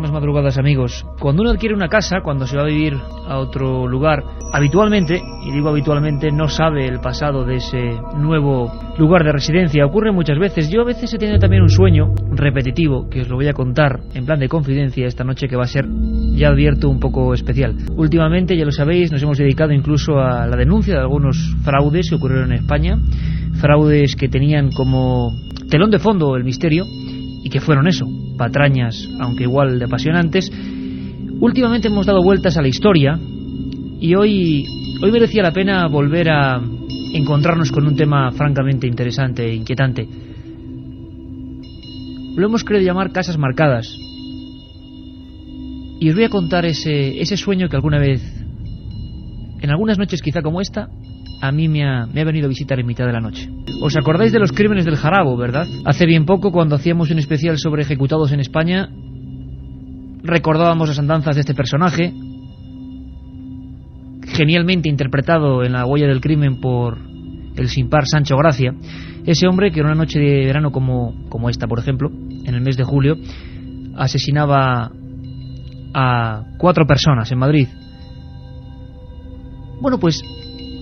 buenas madrugadas amigos. Cuando uno adquiere una casa, cuando se va a vivir a otro lugar, habitualmente, y digo habitualmente, no sabe el pasado de ese nuevo lugar de residencia. Ocurre muchas veces. Yo a veces he tenido también un sueño repetitivo, que os lo voy a contar en plan de confidencia esta noche, que va a ser, ya advierto, un poco especial. Últimamente, ya lo sabéis, nos hemos dedicado incluso a la denuncia de algunos fraudes que ocurrieron en España, fraudes que tenían como telón de fondo el misterio, y que fueron eso, patrañas, aunque igual de apasionantes. Últimamente hemos dado vueltas a la historia y hoy merecía la pena volver a encontrarnos con un tema francamente interesante e inquietante. Lo hemos querido llamar casas marcadas. Y os voy a contar ese sueño que alguna vez, en algunas noches quizá como esta, a mí me ha venido a visitar en mitad de la noche. ¿Os acordáis de los crímenes del Jarabo, verdad? Hace bien poco, cuando hacíamos un especial sobre ejecutados en España, recordábamos las andanzas de este personaje, genialmente interpretado en La huella del crimen por el sin par Sancho Gracia. Ese hombre que en una noche de verano como esta, por ejemplo, en el mes de julio, asesinaba a 4 personas en Madrid. Bueno, pues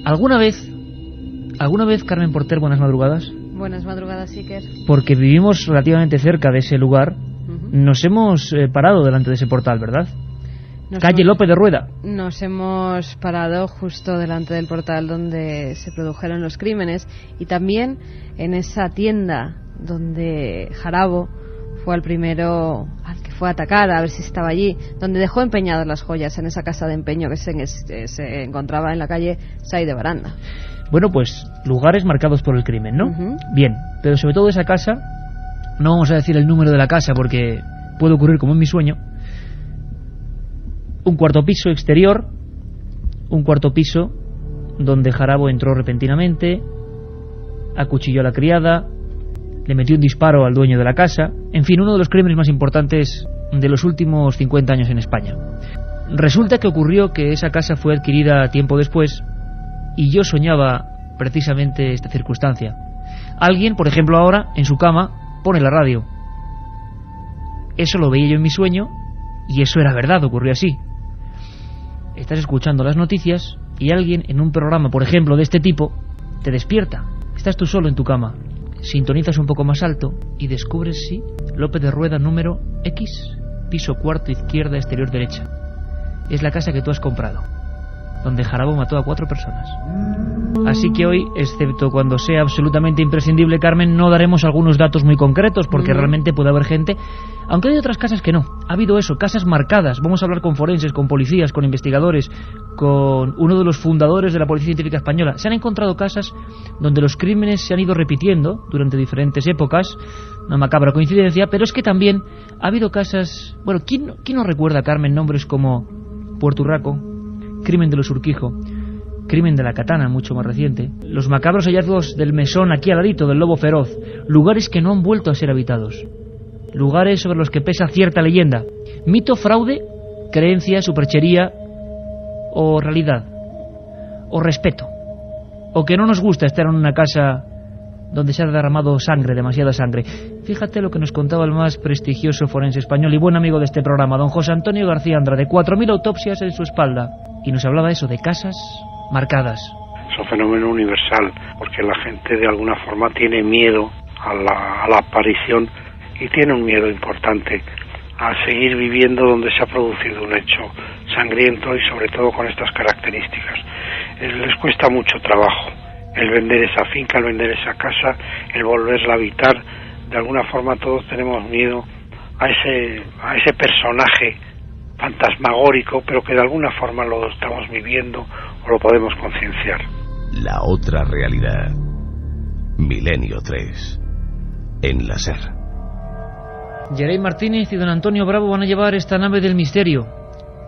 ¿Alguna vez, Carmen Porter, buenas madrugadas? Buenas madrugadas, Iker. Porque vivimos relativamente cerca de ese lugar, nos hemos parado delante de ese portal, ¿verdad? Calle Lope de Rueda. Nos hemos parado justo delante del portal donde se produjeron los crímenes y también en esa tienda donde Jarabo fue el primero al que fue a atacar, a ver si estaba allí, donde dejó empeñadas las joyas, en esa casa de empeño que se encontraba en la calle Say de Baranda. Bueno, pues lugares marcados por el crimen, ¿no? Bien, pero sobre todo esa casa, no vamos a decir el número de la casa porque puede ocurrir como en mi sueño. Un cuarto piso exterior, un cuarto piso donde Jarabo entró repentinamente, acuchilló a la criada, le metió un disparo al dueño de la casa. En fin, uno de los crímenes más importantes de los últimos 50 años en España. Resulta que ocurrió que esa casa fue adquirida tiempo después y yo soñaba precisamente esta circunstancia. Alguien, por ejemplo ahora, en su cama, pone la radio. Eso lo veía yo en mi sueño y eso era verdad, ocurrió así. Estás escuchando las noticias y alguien en un programa, por ejemplo, de este tipo, te despierta. Estás tú solo en tu cama. Sintonizas un poco más alto y descubres, sí, Lope de Rueda número X, piso cuarto izquierda, exterior derecha. Es la casa que tú has comprado, donde Jarabo mató a 4 personas. Así que hoy, excepto cuando sea absolutamente imprescindible, Carmen, no daremos algunos datos muy concretos, porque realmente puede haber gente, aunque hay otras casas que no. Ha habido eso, casas marcadas. Vamos a hablar con forenses, con policías, con investigadores, con uno de los fundadores de la Policía Científica Española. Se han encontrado casas donde los crímenes se han ido repitiendo durante diferentes épocas, una macabra coincidencia, pero es que también ha habido casas... Bueno, ¿quién no recuerda, Carmen, nombres como Puerto Urraco, crimen de los Urquijo, crimen de la Katana, mucho más reciente, los macabros hallazgos del Mesón aquí al ladito, del Lobo Feroz, lugares que no han vuelto a ser habitados, lugares sobre los que pesa cierta leyenda, mito, fraude, creencia, superchería o realidad, o respeto, o que no nos gusta estar en una casa donde se ha derramado sangre, demasiada sangre. Fíjate lo que nos contaba el más prestigioso forense español y buen amigo de este programa, don José Antonio García Andrade, 4.000 autopsias en su espalda, y nos hablaba eso de casas marcadas. Es un fenómeno universal, porque la gente de alguna forma tiene miedo a la aparición y tiene un miedo importante a seguir viviendo donde se ha producido un hecho sangriento y sobre todo con estas características. Les cuesta mucho trabajo el vender esa finca, el vender esa casa, el volverla a habitar. De alguna forma todos tenemos miedo a ese personaje fantasmagórico, pero que de alguna forma lo estamos viviendo o lo podemos concienciar. La otra realidad. Milenio 3. En la SER. Yerey Martínez y don Antonio Bravo van a llevar esta nave del misterio.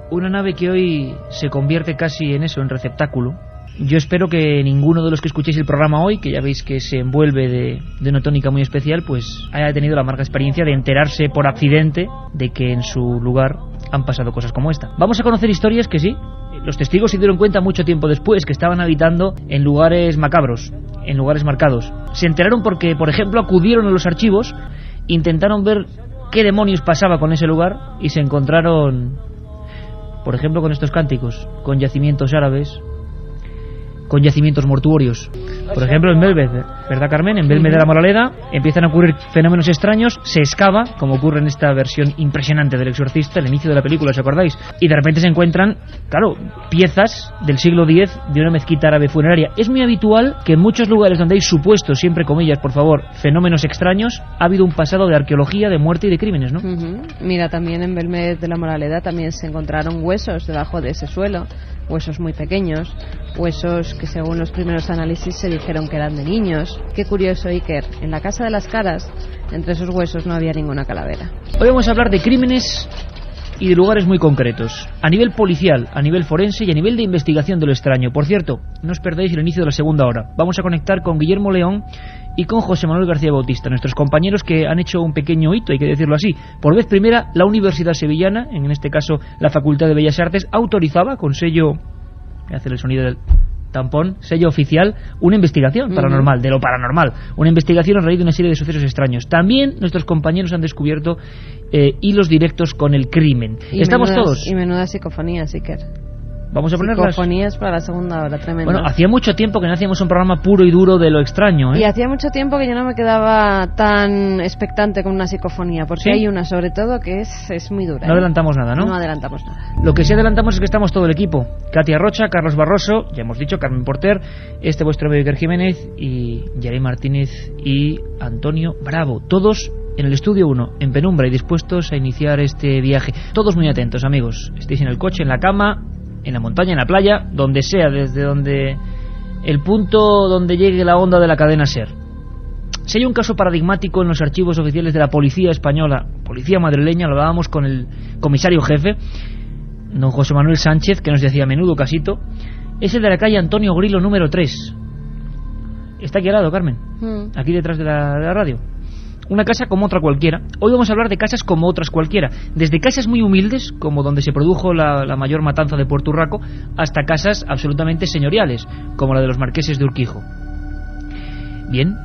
Una nave que hoy se convierte casi en eso, en receptáculo. Yo espero que ninguno de los que escuchéis el programa hoy, que ya veis que se envuelve de una tónica muy especial, pues haya tenido la amarga experiencia de enterarse por accidente de que en su lugar han pasado cosas como esta. Vamos a conocer historias que sí, los testigos se dieron cuenta mucho tiempo después que estaban habitando en lugares macabros, en lugares marcados. Se enteraron porque, por ejemplo, acudieron a los archivos, intentaron ver qué demonios pasaba con ese lugar y se encontraron, por ejemplo, con estos cánticos, con yacimientos árabes, con yacimientos mortuorios. Por ejemplo, en Belmed, ¿verdad, Carmen? En Belmed de la Moraleda empiezan a ocurrir fenómenos extraños, se excava, como ocurre en esta versión impresionante del Exorcista, el inicio de la película, ¿os acordáis? Y de repente se encuentran, claro, piezas del siglo X de una mezquita árabe funeraria. Es muy habitual que en muchos lugares donde hay supuestos, siempre comillas, por favor, fenómenos extraños, ha habido un pasado de arqueología, de muerte y de crímenes, ¿no? Mira, también en Belmed de la Moraleda también se encontraron huesos debajo de ese suelo, huesos muy pequeños, huesos que según los primeros análisis se dijeron que eran de niños. Qué curioso, Iker, en la Casa de las Caras, entre esos huesos no había ninguna calavera. Hoy vamos a hablar de crímenes y de lugares muy concretos, a nivel policial, a nivel forense y a nivel de investigación de lo extraño. Por cierto, no os perdáis el inicio de la segunda hora. Vamos a conectar con Guillermo León y con José Manuel García Bautista, nuestros compañeros que han hecho un pequeño hito, hay que decirlo así. Por vez primera, la Universidad Sevillana, en este caso la Facultad de Bellas Artes, autorizaba con sello, voy a hacer el sonido del tampón, sello oficial, una investigación paranormal, de lo paranormal, una investigación a raíz de una serie de sucesos extraños. También nuestros compañeros han descubierto hilos directos con el crimen. Estamos todos. Y menudas psicofonías, Iker. Vamos a ponerlas. Psicofonías para la segunda hora, tremendo. Bueno, hacía mucho tiempo que no hacíamos un programa puro y duro de lo extraño, ¿eh? Y hacía mucho tiempo que yo no me quedaba tan expectante con una psicofonía, porque hay una sobre todo que es muy dura. No adelantamos nada, ¿no? No adelantamos nada. Lo que sí adelantamos es que estamos todo el equipo. Katia Rocha, Carlos Barroso, ya hemos dicho, Carmen Porter, vuestro amigo Iker Jiménez y Yaray Martínez y Antonio Bravo. Todos en el estudio 1, en penumbra y dispuestos a iniciar este viaje. Todos muy atentos, amigos. Estéis en el coche, en la cama, en la montaña, en la playa, donde sea, desde donde el punto donde llegue la onda de la cadena SER. Si hay un caso paradigmático en los archivos oficiales de la policía española, policía madrileña, lo hablábamos con el comisario jefe, don José Manuel Sánchez, que nos decía a menudo casito, es el de la calle Antonio Grilo número 3. Está aquí al lado, Carmen, aquí detrás de la radio. Una casa como otra cualquiera. Hoy vamos a hablar de casas como otras cualquiera, desde casas muy humildes, como donde se produjo la mayor matanza de Puerto Urraco, hasta casas absolutamente señoriales, como la de los marqueses de Urquijo. Bien,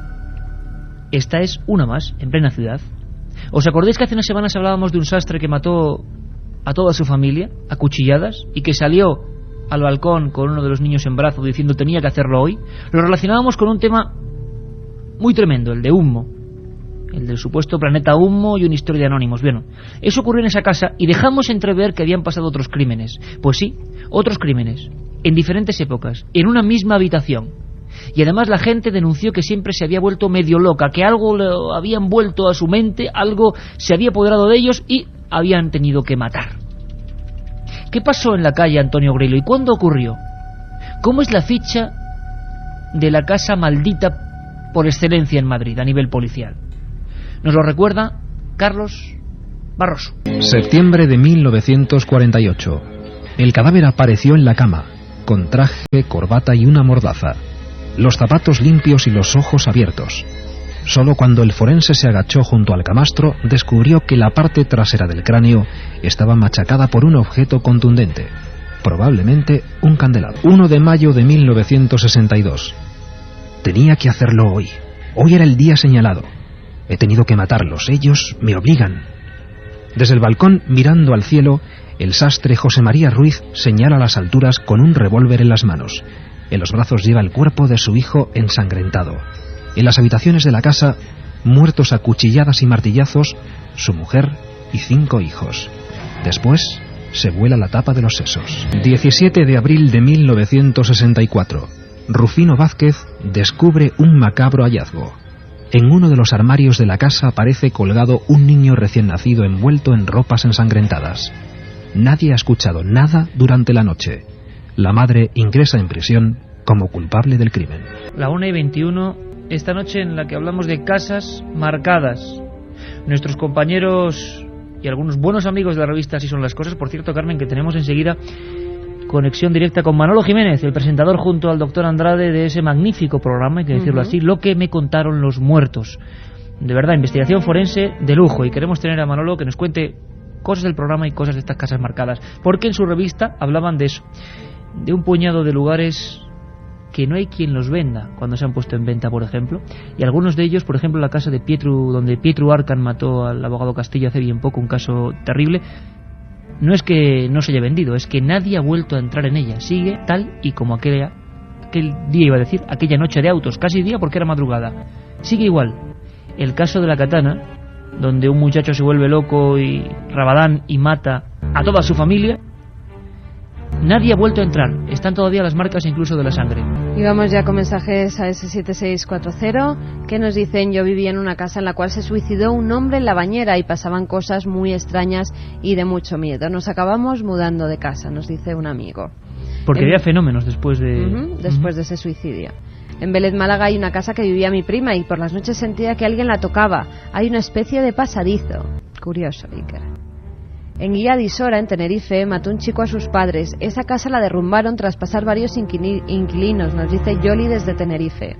esta es una más, en plena ciudad. ¿Os acordáis que hace unas semanas hablábamos de un sastre que mató a toda su familia, a cuchilladas, y que salió al balcón con uno de los niños en brazos diciendo tenía que hacerlo hoy? Lo relacionábamos con un tema muy tremendo, el de Humo, el del supuesto planeta Humo y una historia de anónimos. Bueno, eso ocurrió en esa casa y dejamos entrever que habían pasado otros crímenes. Pues sí, otros crímenes, en diferentes épocas, en una misma habitación. Y además la gente denunció que siempre se había vuelto medio loca, que algo lo habían vuelto a su mente, algo se había apoderado de ellos y habían tenido que matar. ¿Qué pasó en la calle Antonio Grilo y cuándo ocurrió? ¿Cómo es la ficha de la casa maldita por excelencia en Madrid a nivel policial? Nos lo recuerda Carlos Barroso. Septiembre de 1948. El cadáver apareció en la cama, con traje, corbata y una mordaza. Los zapatos limpios y los ojos abiertos. Solo cuando el forense se agachó junto al camastro, descubrió que la parte trasera del cráneo estaba machacada por un objeto contundente, probablemente un candelabro. 1 de mayo de 1962. Tenía que hacerlo hoy. Hoy era el día señalado. He tenido que matarlos, ellos me obligan. Desde el balcón, mirando al cielo, el sastre José María Ruiz señala las alturas con un revólver en las manos. En los brazos lleva el cuerpo de su hijo ensangrentado. En las habitaciones de la casa, muertos a cuchilladas y martillazos, su mujer y 5 hijos. Después, se vuela la tapa de los sesos. 17 de abril de 1964. Rufino Vázquez descubre un macabro hallazgo. En uno de los armarios de la casa aparece colgado un niño recién nacido envuelto en ropas ensangrentadas. Nadie ha escuchado nada durante la noche. La madre ingresa en prisión como culpable del crimen. La 1:21, esta noche en la que hablamos de casas marcadas. Nuestros compañeros y algunos buenos amigos de la revista Así son las cosas. Por cierto, Carmen, que tenemos enseguida conexión directa con Manolo Jiménez, el presentador junto al doctor Andrade de ese magnífico programa, hay que decirlo así, Lo que me contaron los muertos. De verdad, investigación forense de lujo, y queremos tener a Manolo que nos cuente cosas del programa y cosas de estas casas marcadas, porque en su revista hablaban de eso, de un puñado de lugares que no hay quien los venda cuando se han puesto en venta, por ejemplo. Y algunos de ellos, por ejemplo, la casa de Pietro, donde Pietro Arcan mató al abogado Castillo hace bien poco, un caso terrible, no es que no se haya vendido, es que nadie ha vuelto a entrar en ella. Sigue tal y como aquel día, iba a decir, aquella noche de autos, casi día porque era madrugada. Sigue igual. El caso de la katana, donde un muchacho se vuelve loco y rabadán y mata a toda su familia, nadie ha vuelto a entrar. Están todavía las marcas incluso de la sangre. Y vamos ya con mensajes a ese 7640 que nos dicen: yo vivía en una casa en la cual se suicidó un hombre en la bañera y pasaban cosas muy extrañas y de mucho miedo. Nos acabamos mudando de casa, nos dice un amigo. Porque había fenómenos después de... después de ese suicidio. En Vélez, Málaga, hay una casa que vivía mi prima y por las noches sentía que alguien la tocaba. Hay una especie de pasadizo. Curioso, Iker. En Guía de Isora, en Tenerife, mató un chico a sus padres. Esa casa la derrumbaron tras pasar varios inquilinos, nos dice Yoli desde Tenerife.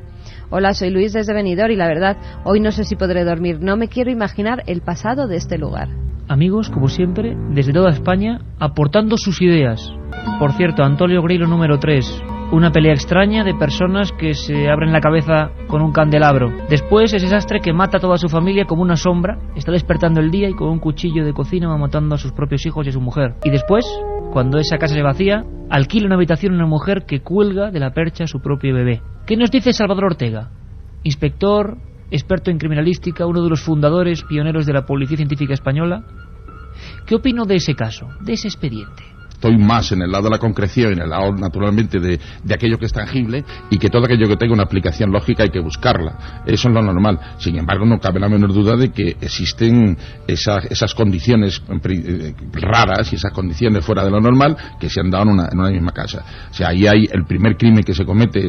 Hola, soy Luis desde Benidorm y la verdad, hoy no sé si podré dormir. No me quiero imaginar el pasado de este lugar. Amigos, como siempre, desde toda España, aportando sus ideas. Por cierto, Antonio Grilo número 3... una pelea extraña de personas que se abren la cabeza con un candelabro. Después ese sastre que mata a toda su familia como una sombra, está despertando el día y con un cuchillo de cocina va matando a sus propios hijos y a su mujer. Y después, cuando esa casa se vacía, alquila una habitación a una mujer que cuelga de la percha a su propio bebé. ¿Qué nos dice Salvador Ortega? Inspector, experto en criminalística, uno de los fundadores, pioneros de la Policía Científica Española. ¿Qué opino de ese caso, de ese expediente? Estoy más en el lado de la concreción y en el lado, naturalmente, de aquello que es tangible, y que todo aquello que tenga una aplicación lógica hay que buscarla. Eso es lo normal. Sin embargo, no cabe la menor duda de que existen esas condiciones raras y esas condiciones fuera de lo normal que se han dado en una misma casa. O sea, ahí hay el primer crimen que se comete,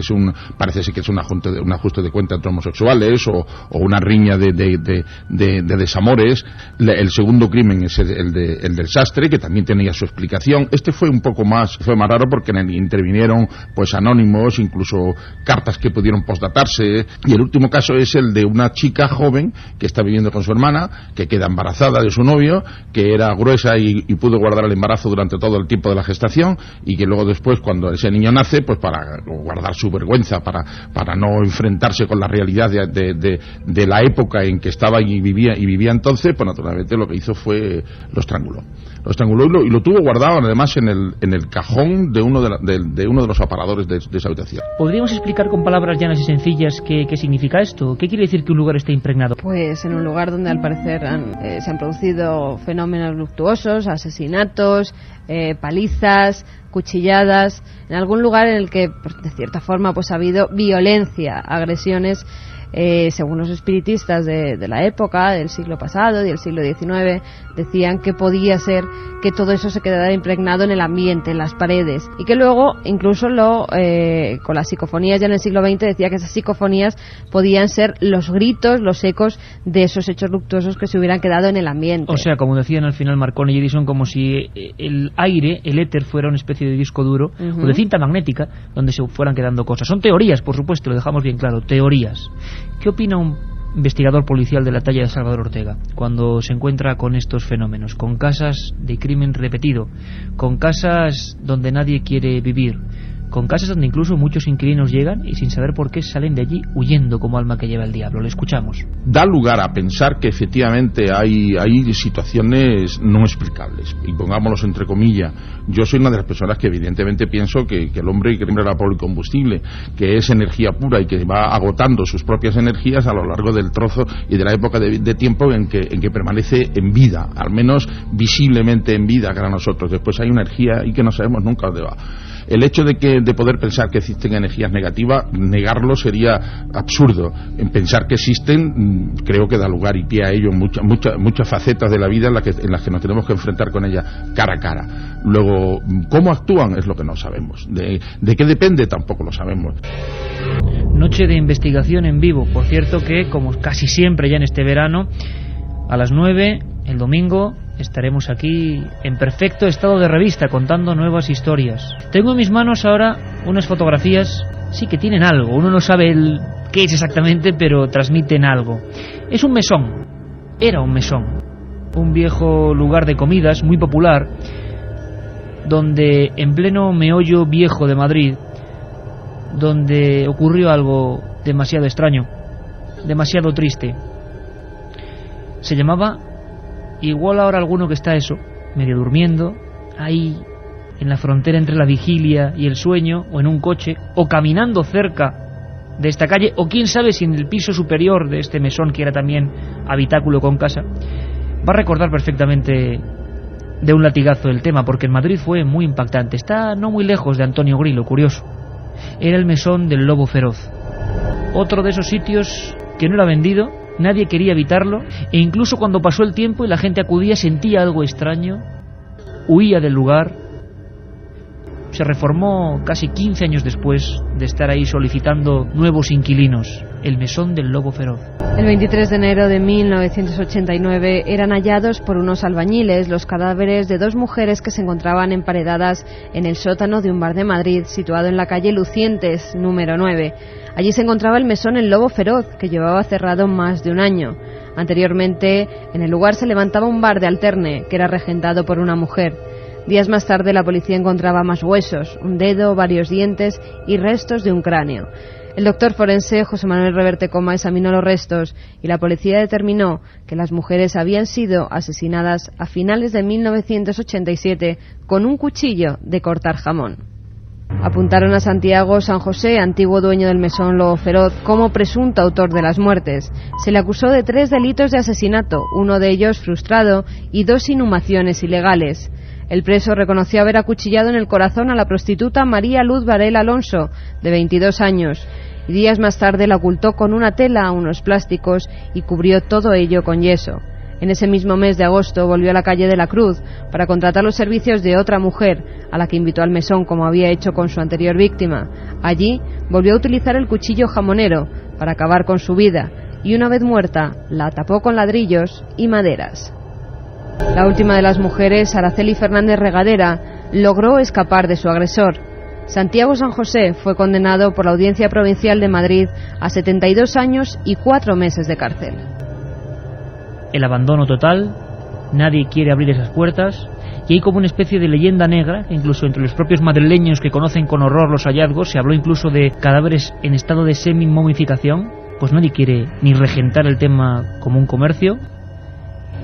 parece ser que es un ajuste de cuenta entre homosexuales o una riña de desamores. El segundo crimen es el del sastre, que también tenía su explicación. Este fue más raro porque intervinieron pues anónimos, incluso cartas que pudieron postdatarse, y el último caso es el de una chica joven que está viviendo con su hermana, que queda embarazada de su novio, que era gruesa y pudo guardar el embarazo durante todo el tiempo de la gestación, y que luego después, cuando ese niño nace, pues para guardar su vergüenza, para no enfrentarse con la realidad de la época en que estaba y vivía entonces, pues naturalmente lo que hizo fue lo estranguló y lo tuvo guardado además en el cajón de uno de los aparadores de esa habitación. ¿Podríamos explicar con palabras llanas y sencillas qué significa esto? ¿Qué quiere decir que un lugar esté impregnado? Pues en un lugar donde al parecer se han producido fenómenos luctuosos, asesinatos, palizas, cuchilladas, en algún lugar en el que pues, de cierta forma pues ha habido violencia, agresiones. Según los espiritistas de la época, del siglo pasado y del siglo XIX, decían que podía ser que todo eso se quedara impregnado en el ambiente, en las paredes, y que luego, incluso con las psicofonías ya en el siglo XX, decía que esas psicofonías podían ser los gritos, los ecos de esos hechos luctuosos que se hubieran quedado en el ambiente. O sea, como decían al final Marconi y Edison, como si el aire, el éter, fuera una especie de disco duro o de cinta magnética donde se fueran quedando cosas. Son teorías, por supuesto, lo dejamos bien claro, teorías. ¿Qué opina un investigador policial de la talla de Salvador Ortega cuando se encuentra con estos fenómenos, con casas de crimen repetido, con casas donde nadie quiere vivir, con casas donde incluso muchos inquilinos llegan y sin saber por qué salen de allí huyendo como alma que lleva el diablo? Le escuchamos. Da lugar a pensar que efectivamente hay situaciones no explicables, y pongámoslos entre comillas. Yo soy una de las personas que evidentemente pienso que el hombre era policombustible, que es energía pura y que va agotando sus propias energías a lo largo del trozo y de la época de tiempo en que permanece en vida, al menos visiblemente en vida para nosotros. Después hay una energía y que no sabemos nunca dónde va. El hecho de poder pensar que existen energías negativas, negarlo sería absurdo. En pensar que existen, creo que da lugar y pie a ello muchas facetas de la vida en las que nos tenemos que enfrentar con ellas cara a cara. Luego, ¿cómo actúan? Es lo que no sabemos. ¿De qué depende? Tampoco lo sabemos. Noche de investigación en vivo. Por cierto que, como casi siempre ya en este verano, a las 9, el domingo, estaremos aquí en perfecto estado de revista contando nuevas historias. Tengo en mis manos ahora unas fotografías, sí que tienen algo, uno no sabe qué es exactamente, pero transmiten algo. Es un mesón, era un mesón, un viejo lugar de comidas muy popular, donde en pleno meollo viejo de Madrid donde ocurrió algo demasiado extraño, demasiado triste. Se llamaba, igual ahora alguno que está eso, medio durmiendo, ahí en la frontera entre la vigilia y el sueño, o en un coche, o caminando cerca de esta calle, o quién sabe si en el piso superior de este mesón, que era también habitáculo con casa, va a recordar perfectamente de un latigazo el tema, porque en Madrid fue muy impactante. Está no muy lejos de Antonio Grillo, curioso. Era el mesón del Lobo Feroz. Otro de esos sitios que no era vendido, nadie quería evitarlo, e incluso cuando pasó el tiempo y la gente acudía, sentía algo extraño, huía del lugar. Se reformó casi 15 años después de estar ahí solicitando nuevos inquilinos, el mesón del Lobo Feroz. El 23 de enero de 1989 eran hallados por unos albañiles los cadáveres de 2 mujeres que se encontraban emparedadas en el sótano de un bar de Madrid situado en la calle Lucientes, número 9. Allí se encontraba el mesón El Lobo Feroz, que llevaba cerrado más de un año. Anteriormente, en el lugar se levantaba un bar de alterne, que era regentado por una mujer. Días más tarde la policía encontraba más huesos, un dedo, varios dientes y restos de un cráneo. El doctor forense José Manuel Reverte Coma examinó los restos y la policía determinó que las mujeres habían sido asesinadas a finales de 1987 con un cuchillo de cortar jamón. Apuntaron a Santiago San José, antiguo dueño del mesón Lobo Feroz, como presunto autor de las muertes. Se le acusó de 3 delitos de asesinato, uno de ellos frustrado y 2 inhumaciones ilegales. El preso reconoció haber acuchillado en el corazón a la prostituta María Luz Varela Alonso, de 22 años, y días más tarde la ocultó con una tela, unos plásticos, y cubrió todo ello con yeso. En ese mismo mes de agosto volvió a la calle de la Cruz para contratar los servicios de otra mujer, a la que invitó al mesón como había hecho con su anterior víctima. Allí volvió a utilizar el cuchillo jamonero para acabar con su vida, y una vez muerta la tapó con ladrillos y maderas. La última de las mujeres, Araceli Fernández Regadera, logró escapar de su agresor. Santiago San José fue condenado por la Audiencia Provincial de Madrid a 72 años y 4 meses de cárcel. El abandono total, nadie quiere abrir esas puertas, y hay como una especie de leyenda negra, incluso entre los propios madrileños que conocen con horror los hallazgos, se habló incluso de cadáveres en estado de semi-momificación, pues nadie quiere ni regentar el tema como un comercio,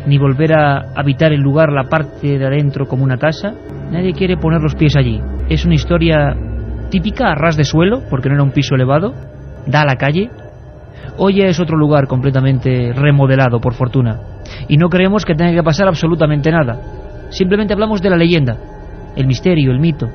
ni volver a habitar el lugar, la parte de adentro como una casa. Nadie quiere poner los pies allí. Es una historia típica, a ras de suelo, porque no era un piso elevado, da a la calle. Hoy ya es otro lugar completamente remodelado, por fortuna. Y no creemos que tenga que pasar absolutamente nada. Simplemente hablamos de la leyenda, el misterio, el mito,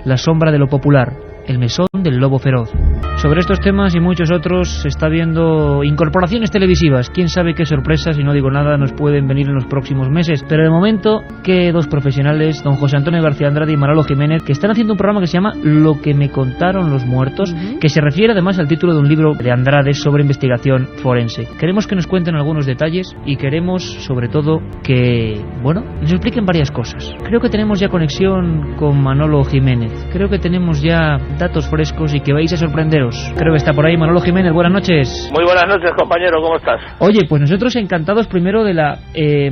la sombra de lo popular, el mesón del Lobo Feroz. Sobre estos temas y muchos otros se está viendo incorporaciones televisivas. Quién sabe qué sorpresas, y no digo nada, nos pueden venir en los próximos meses. Pero de momento, que 2 profesionales, don José Antonio García Andrade y Manolo Jiménez, que están haciendo un programa que se llama Lo que me contaron los muertos, que se refiere además al título de un libro de Andrade sobre investigación forense. Queremos que nos cuenten algunos detalles y queremos, sobre todo, que, bueno, nos expliquen varias cosas. Creo que tenemos ya conexión con Manolo Jiménez. Creo que tenemos ya datos frescos y que vais a sorprenderos. Creo que está por ahí Manolo Jiménez. Buenas noches. Muy buenas noches, compañero, ¿cómo estás? Oye, pues nosotros encantados primero de la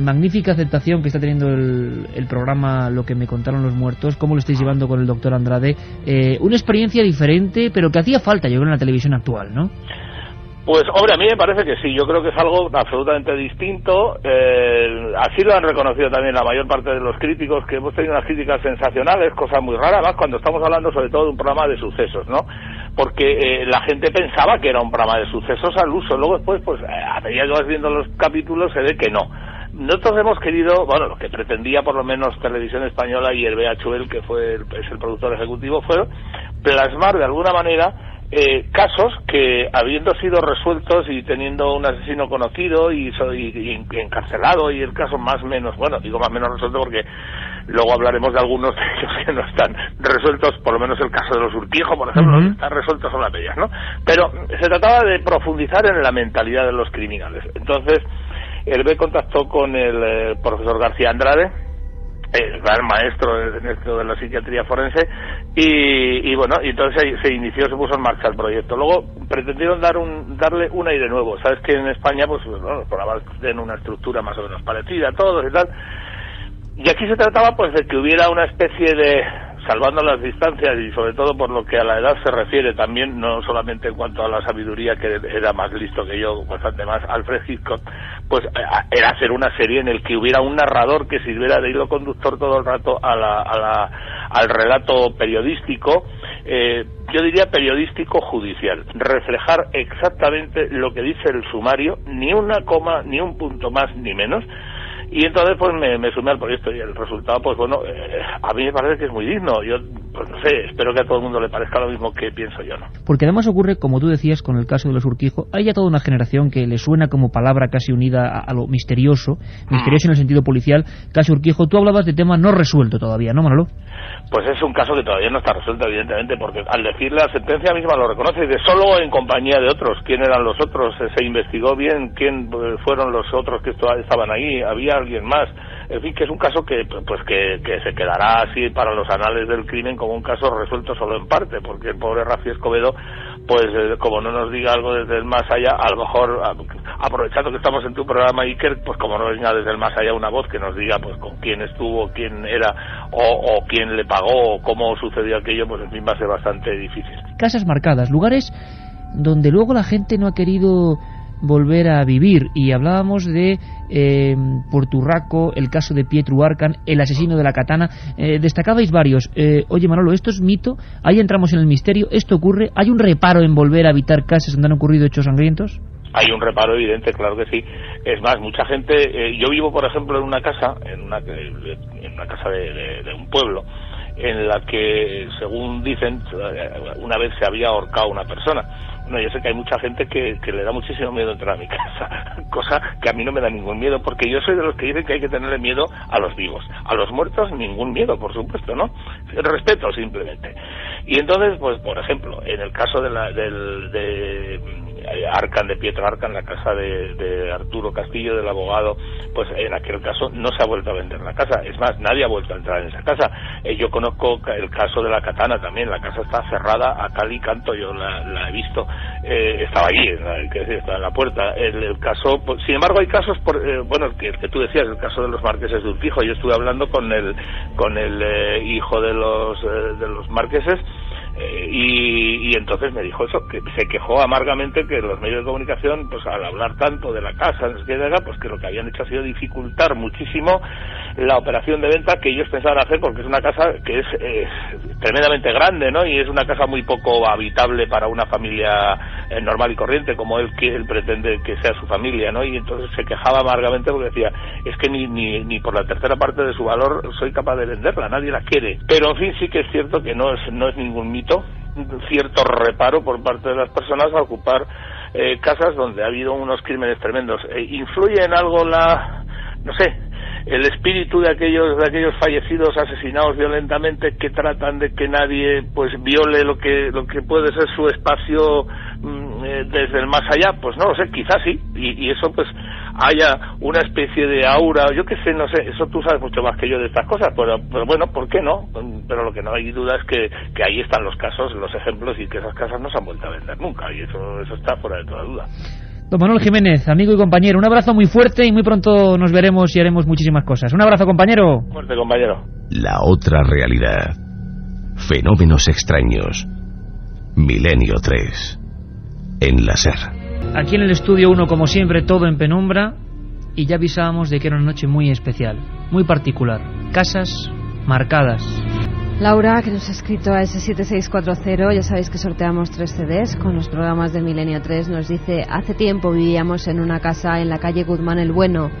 magnífica aceptación que está teniendo el programa Lo que me contaron los muertos. ¿Cómo lo estáis llevando con el doctor Andrade? Una experiencia diferente, pero que hacía falta, yo creo, en la televisión actual, ¿no? Pues, hombre, a mí me parece que sí. Yo creo que es algo absolutamente distinto. Así lo han reconocido también la mayor parte de los críticos, que hemos tenido unas críticas sensacionales, cosa muy rara, más cuando estamos hablando sobre todo de un programa de sucesos, ¿no? Porque la gente pensaba que era un programa de sucesos al uso. Luego después, pues, a medida que vas viendo los capítulos, se ve que no. Nosotros hemos querido, bueno, lo que pretendía por lo menos Televisión Española y el BHL, que es el productor ejecutivo, fue plasmar de alguna manera casos que, habiendo sido resueltos y teniendo un asesino conocido y encarcelado, y el caso más o menos, bueno, digo más o menos resuelto porque luego hablaremos de algunos de ellos que no están resueltos, por lo menos el caso de los Urquijo, por ejemplo, están resueltos son las bellas, ¿no? Pero se trataba de profundizar en la mentalidad de los criminales. Entonces, el B contactó con el profesor García Andrade, el gran maestro en esto de la psiquiatría forense, y bueno, y entonces se puso en marcha el proyecto. Luego pretendieron darle un aire nuevo. Sabes que en España, pues bueno, los programas tienen una estructura más o menos parecida a todos y tal, y aquí se trataba pues de que hubiera una especie de salvando las distancias y sobre todo por lo que a la edad se refiere también, no solamente en cuanto a la sabiduría, que era más listo que yo, bastante más, Alfred Hitchcock, pues era hacer una serie en el que hubiera un narrador que sirviera de hilo conductor todo el rato al relato periodístico, yo diría periodístico judicial, reflejar exactamente lo que dice el sumario, ni una coma, ni un punto más ni menos. Y entonces pues me sumé al proyecto y el resultado, pues bueno, a mí me parece que es muy digno. Yo, pues no sé, espero que a todo el mundo le parezca lo mismo que pienso yo, ¿no? Porque además ocurre, como tú decías, con el caso de los Urquijo, hay ya toda una generación que le suena como palabra casi unida a lo misterioso en el sentido policial, caso Urquijo. Tú hablabas de tema no resuelto todavía, ¿no, Manolo? Pues es un caso que todavía no está resuelto, evidentemente, porque al decir la sentencia misma lo reconoce, y de solo en compañía de otros. ¿Quién eran los otros? Se investigó bien quién fueron los otros que estaban ahí, había alguien más. En fin, que es un caso que se quedará así para los anales del crimen como un caso resuelto solo en parte, porque el pobre Rafi Escobedo, pues como no nos diga algo desde el más allá, a lo mejor, aprovechando que estamos en tu programa, Iker, pues como no venga desde el más allá una voz que nos diga pues con quién estuvo, quién era, o quién le pagó, o cómo sucedió aquello, pues en fin va a ser bastante difícil. Casas marcadas, lugares donde luego la gente no ha querido volver a vivir, y hablábamos de Porturraco, el caso de Pietro Arcan, el asesino de la katana, destacabais varios. Oye, Manolo, ¿esto es mito? Ahí entramos en el misterio, ¿esto ocurre? ¿Hay un reparo en volver a habitar casas donde han ocurrido hechos sangrientos? Hay un reparo evidente, claro que sí. Es más, mucha gente, yo vivo por ejemplo en una casa, en una casa de un pueblo, en la que, según dicen, una vez se había ahorcado una persona. Bueno, yo sé que hay mucha gente que le da muchísimo miedo entrar a mi casa, cosa que a mí no me da ningún miedo, porque yo soy de los que dicen que hay que tenerle miedo a los vivos. A los muertos ningún miedo, por supuesto, ¿no? Respeto simplemente. Y entonces, pues por ejemplo, en el caso de Arcan, de Pietro Arcan, la casa de Arturo Castillo, del abogado, pues en aquel caso no se ha vuelto a vender la casa. Es más, nadie ha vuelto a entrar en esa casa. Yo conozco el caso de la katana también. La casa está cerrada a cal y canto, yo la he visto. Estaba allí, estaba en la puerta. El caso, pues, sin embargo, hay casos, que tú decías, el caso de los marqueses de Urquijo. Yo estuve hablando con el hijo de los marqueses. Y entonces me dijo eso, que se quejó amargamente que los medios de comunicación, pues al hablar tanto de la casa, pues que lo que habían hecho ha sido dificultar muchísimo la operación de venta que ellos pensaban hacer, porque es una casa que es tremendamente grande, ¿no? Y es una casa muy poco habitable para una familia normal y corriente, como él pretende que sea su familia, ¿no? Y entonces se quejaba amargamente porque decía, es que ni por la tercera parte de su valor soy capaz de venderla, nadie la quiere. Pero en fin, sí que es cierto que no es ningún mito, un cierto reparo por parte de las personas a ocupar casas donde ha habido unos crímenes tremendos. ¿Influye en algo el espíritu de aquellos fallecidos asesinados violentamente, que tratan de que nadie pues viole lo que puede ser su espacio desde el más allá? Pues no lo sé, quizás sí, y eso pues haya una especie de aura, yo qué sé, no sé, eso tú sabes mucho más que yo de estas cosas, pero bueno, ¿por qué no? Pero lo que no hay duda es que ahí están los casos, los ejemplos, y que esas casas no se han vuelto a vender nunca, y eso está fuera de toda duda. Don Manuel Jiménez, amigo y compañero, un abrazo muy fuerte, y muy pronto nos veremos y haremos muchísimas cosas. Un abrazo, compañero. Fuerte, compañero. La otra realidad. Fenómenos extraños. Milenio 3. En la SER. Aquí en el estudio 1, como siempre, todo en penumbra, y ya avisábamos de que era una noche muy especial, muy particular. Casas marcadas. Laura, que nos ha escrito a ese 7640, ya sabéis que sorteamos 3 CDs con los programas de Milenio 3, nos dice: hace tiempo vivíamos en una casa en la calle Guzmán el Bueno,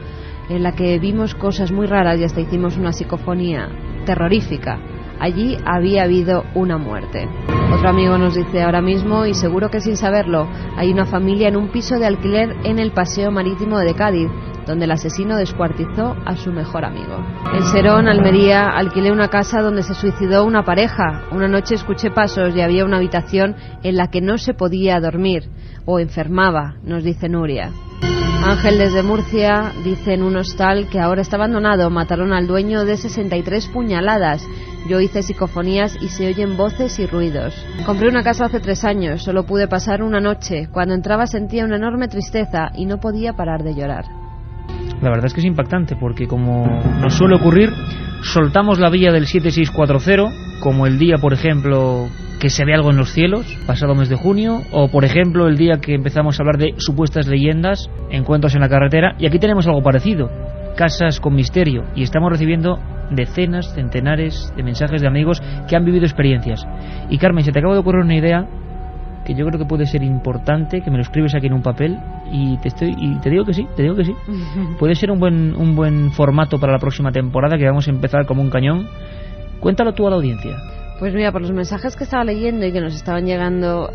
en la que vimos cosas muy raras y hasta hicimos una psicofonía terrorífica. Allí había habido una muerte. Otro amigo nos dice: ahora mismo, y seguro que sin saberlo, hay una familia en un piso de alquiler en el Paseo Marítimo de Cádiz, donde el asesino descuartizó a su mejor amigo. En Serón, Almería, alquilé una casa donde se suicidó una pareja. Una noche escuché pasos y había una habitación en la que no se podía dormir, o enfermaba, nos dice Nuria. Ángel desde Murcia dice: en un hostal que ahora está abandonado mataron al dueño de 63 puñaladas. Yo hice psicofonías y se oyen voces y ruidos. Compré una casa hace 3 años, solo pude pasar una noche. Cuando entraba sentía una enorme tristeza y no podía parar de llorar. La verdad es que es impactante, porque como nos suele ocurrir, soltamos la vía del 7640 como el día, por ejemplo, que se ve algo en los cielos, pasado mes de junio, o por ejemplo el día que empezamos a hablar de supuestas leyendas, encuentros en la carretera, y aquí tenemos algo parecido, casas con misterio, y estamos recibiendo decenas, centenares de mensajes de amigos que han vivido experiencias. Y Carmen, se te acaba de ocurrir una idea que yo creo que puede ser importante, que me lo escribes aquí en un papel, y te digo que sí. Puede ser un buen formato para la próxima temporada, que vamos a empezar como un cañón. Cuéntalo tú a la audiencia. Pues mira, por los mensajes que estaba leyendo y que nos estaban llegando,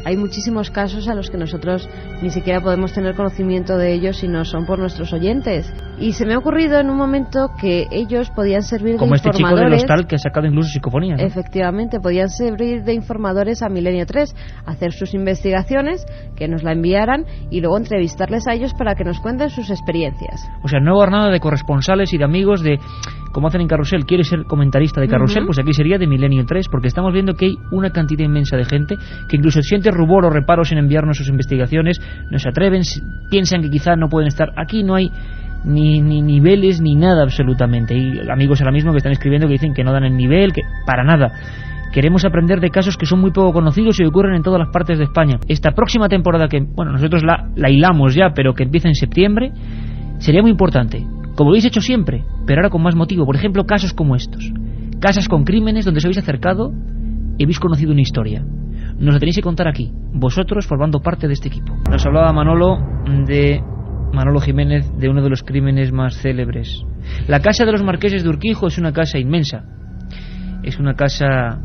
hay muchísimos casos a los que nosotros ni siquiera podemos tener conocimiento de ellos si no son por nuestros oyentes. Y se me ha ocurrido en un momento que ellos podían servir como de este informadores. Chico del Hostal, que ha sacado incluso psicofonía, ¿no? Efectivamente, podían servir de informadores a Milenio 3, hacer sus investigaciones, que nos la enviaran y luego entrevistarles a ellos para que nos cuenten sus experiencias. O sea, no haber nada de corresponsales y de amigos de... Como hacen en Carrusel, ¿quieres ser comentarista de Carrusel? Pues aquí sería de Milenio 3, porque estamos viendo que hay una cantidad inmensa de gente que incluso siente rubor o reparos en enviarnos sus investigaciones, no se atreven, piensan que quizá no pueden estar. Aquí no hay ni niveles ni nada absolutamente. Hay amigos ahora mismo que están escribiendo que dicen que no dan el nivel, que para nada. Queremos aprender de casos que son muy poco conocidos y ocurren en todas las partes de España. Esta próxima temporada, que bueno, nosotros la hilamos ya, pero que empieza en septiembre, sería muy importante. Como lo habéis hecho siempre, pero ahora con más motivo. Por ejemplo, casos como estos. Casas con crímenes donde os habéis acercado y habéis conocido una historia. Nos lo tenéis que contar aquí, vosotros formando parte de este equipo. Nos hablaba Manolo Jiménez de uno de los crímenes más célebres. La casa de los Marqueses de Urquijo es una casa inmensa. Es una casa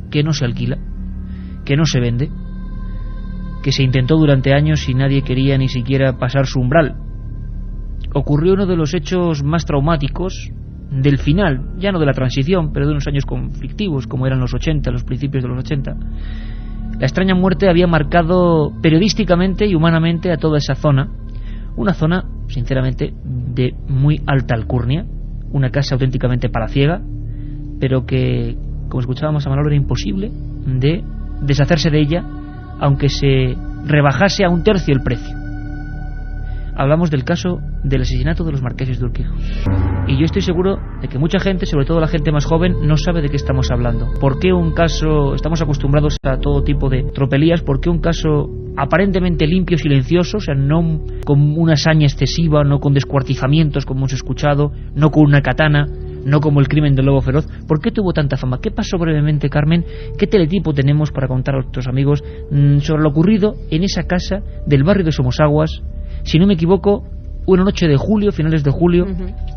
que no se alquila, que no se vende, que se intentó durante años y nadie quería ni siquiera pasar su umbral. Ocurrió uno de los hechos más traumáticos del final, ya no de la transición, pero de unos años conflictivos, como eran los 80, los principios de los 80. La extraña muerte había marcado periodísticamente y humanamente a toda esa zona, una zona, sinceramente, de muy alta alcurnia, una casa auténticamente palaciega, pero que, como escuchábamos a Manolo, era imposible de deshacerse de ella, aunque se rebajase a un tercio el precio. Hablamos del caso del asesinato de los Marqueses de Urquijo. Y yo estoy seguro de que mucha gente, sobre todo la gente más joven, no sabe de qué estamos hablando. ¿Por qué un caso, estamos acostumbrados a todo tipo de tropelías, por qué un caso aparentemente limpio, silencioso, o sea, no con una hazaña excesiva, no con descuartizamientos como hemos escuchado, no con una katana, no como el crimen del lobo feroz? ¿Por qué tuvo tanta fama? ¿Qué pasó brevemente, Carmen? ¿Qué teletipo tenemos para contar a nuestros amigos sobre lo ocurrido en esa casa del barrio de Somosaguas? Si no me equivoco, una noche de julio, finales de julio,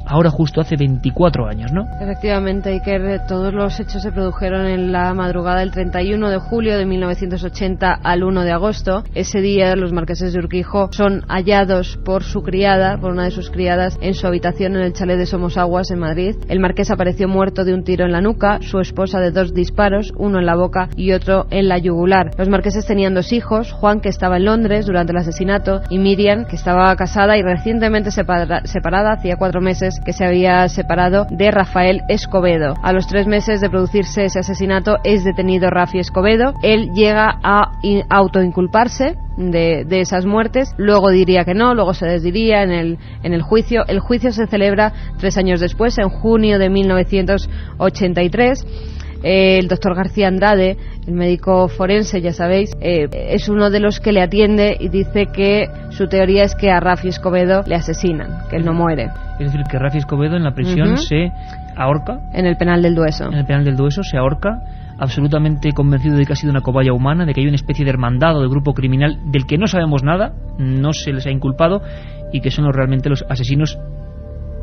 ahora justo hace 24 años, ¿no? Efectivamente, Iker, todos los hechos se produjeron en la madrugada del 31 de julio de 1980 al 1 de agosto. Ese día los Marqueses de Urquijo son hallados por su criada, por una de sus criadas, en su habitación en el chalet de Somosaguas, en Madrid. El marqués apareció muerto de un tiro en la nuca, su esposa de 2 disparos, uno en la boca y otro en la yugular. Los marqueses tenían 2 hijos, Juan, que estaba en Londres durante el asesinato, y Miriam, que estaba casada y recientemente separada, hacía 4 meses que se había separado de Rafael Escobedo. A los 3 meses de producirse ese asesinato es detenido Rafi Escobedo. Él llega a autoinculparse de esas muertes, luego diría que no, luego se desdiría en el juicio. El juicio se celebra 3 años después, en junio de 1983. El doctor García Andrade, el médico forense, ya sabéis, es uno de los que le atiende y dice que su teoría es que a Rafi Escobedo le asesinan, que él no muere. Es decir, que Rafi Escobedo en la prisión se ahorca. En el penal del Dueso. En el penal del Dueso se ahorca, absolutamente convencido de que ha sido una cobaya humana, de que hay una especie de hermandad o de grupo criminal del que no sabemos nada, no se les ha inculpado, y que son realmente los asesinos.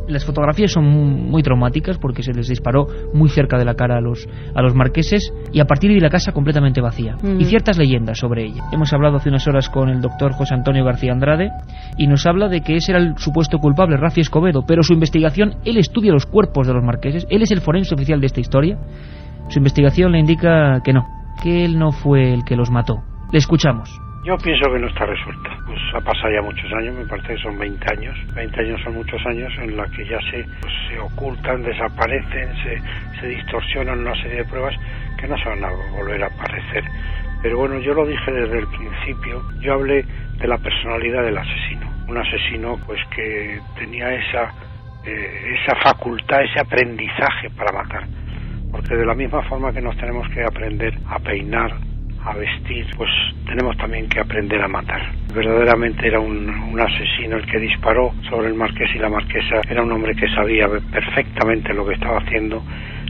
Las fotografías son muy traumáticas porque se les disparó muy cerca de la cara a los marqueses, y a partir de la casa completamente vacía. Y ciertas leyendas sobre ella. Hemos hablado hace unas horas con el doctor José Antonio García Andrade y nos habla de que ese era el supuesto culpable, Rafi Escobedo, pero su investigación, él estudia los cuerpos de los marqueses, él es el forense oficial de esta historia. Su investigación le indica que no, que él no fue el que los mató. Le escuchamos. Yo pienso que no está resuelta. Pues ha pasado ya muchos años, me parece que son 20 años. 20 años son muchos años en la que ya se ocultan, desaparecen, se distorsionan una serie de pruebas que no se van a volver a aparecer. Pero bueno, yo lo dije desde el principio. Yo hablé de la personalidad del asesino. Un asesino pues que tenía esa facultad, ese aprendizaje para matar. porque de la misma forma que nos tenemos que aprender a peinar, a vestir, pues tenemos también que aprender a matar. Verdaderamente era un asesino el que disparó sobre el marqués y la marquesa. Era un hombre que sabía perfectamente lo que estaba haciendo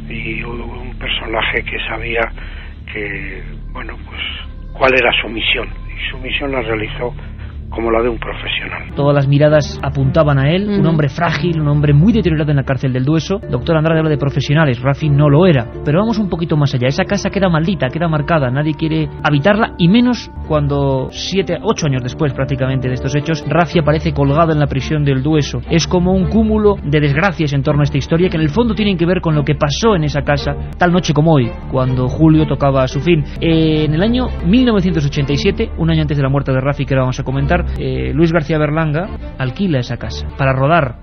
y un personaje que sabía que, bueno, pues cuál era su misión, y su misión la realizó como la de un profesional. Todas las miradas apuntaban a él, un hombre frágil, un hombre muy deteriorado en la cárcel del Dueso. Doctor Andrade habla de profesionales, Rafi no lo era. Pero vamos un poquito más allá. Esa casa queda maldita, queda marcada, nadie quiere habitarla, y menos cuando 8 años después prácticamente de estos hechos, Rafi aparece colgado en la prisión del Dueso. Es como un cúmulo de desgracias en torno a esta historia que en el fondo tienen que ver con lo que pasó en esa casa tal noche como hoy, cuando Julio tocaba a su fin. En el año 1987, un año antes de la muerte de Rafi, que ahora vamos a comentar, Luis García Berlanga alquila esa casa para rodar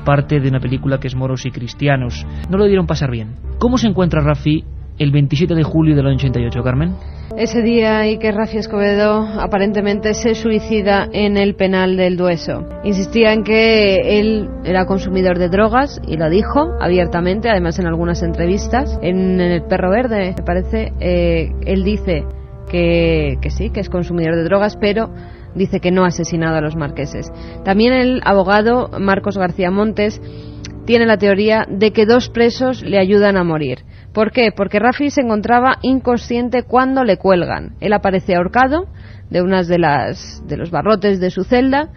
parte de una película que es Moros y Cristianos. No lo dieron pasar bien. ¿Cómo se encuentra Rafi el 27 de julio del año 88, Carmen? Ese día Iker Rafi Escobedo aparentemente se suicida en el penal del Dueso. Insistía en que él era consumidor de drogas y lo dijo abiertamente, además en algunas entrevistas. En El Perro Verde, me parece, él dice que sí, que es consumidor de drogas, pero dice que no ha asesinado a los marqueses. También el abogado Marcos García Montes tiene la teoría de que 2 presos le ayudan a morir. ¿Por qué? Porque Rafi se encontraba inconsciente cuando le cuelgan. Él aparece ahorcado de unas de los barrotes de su celda,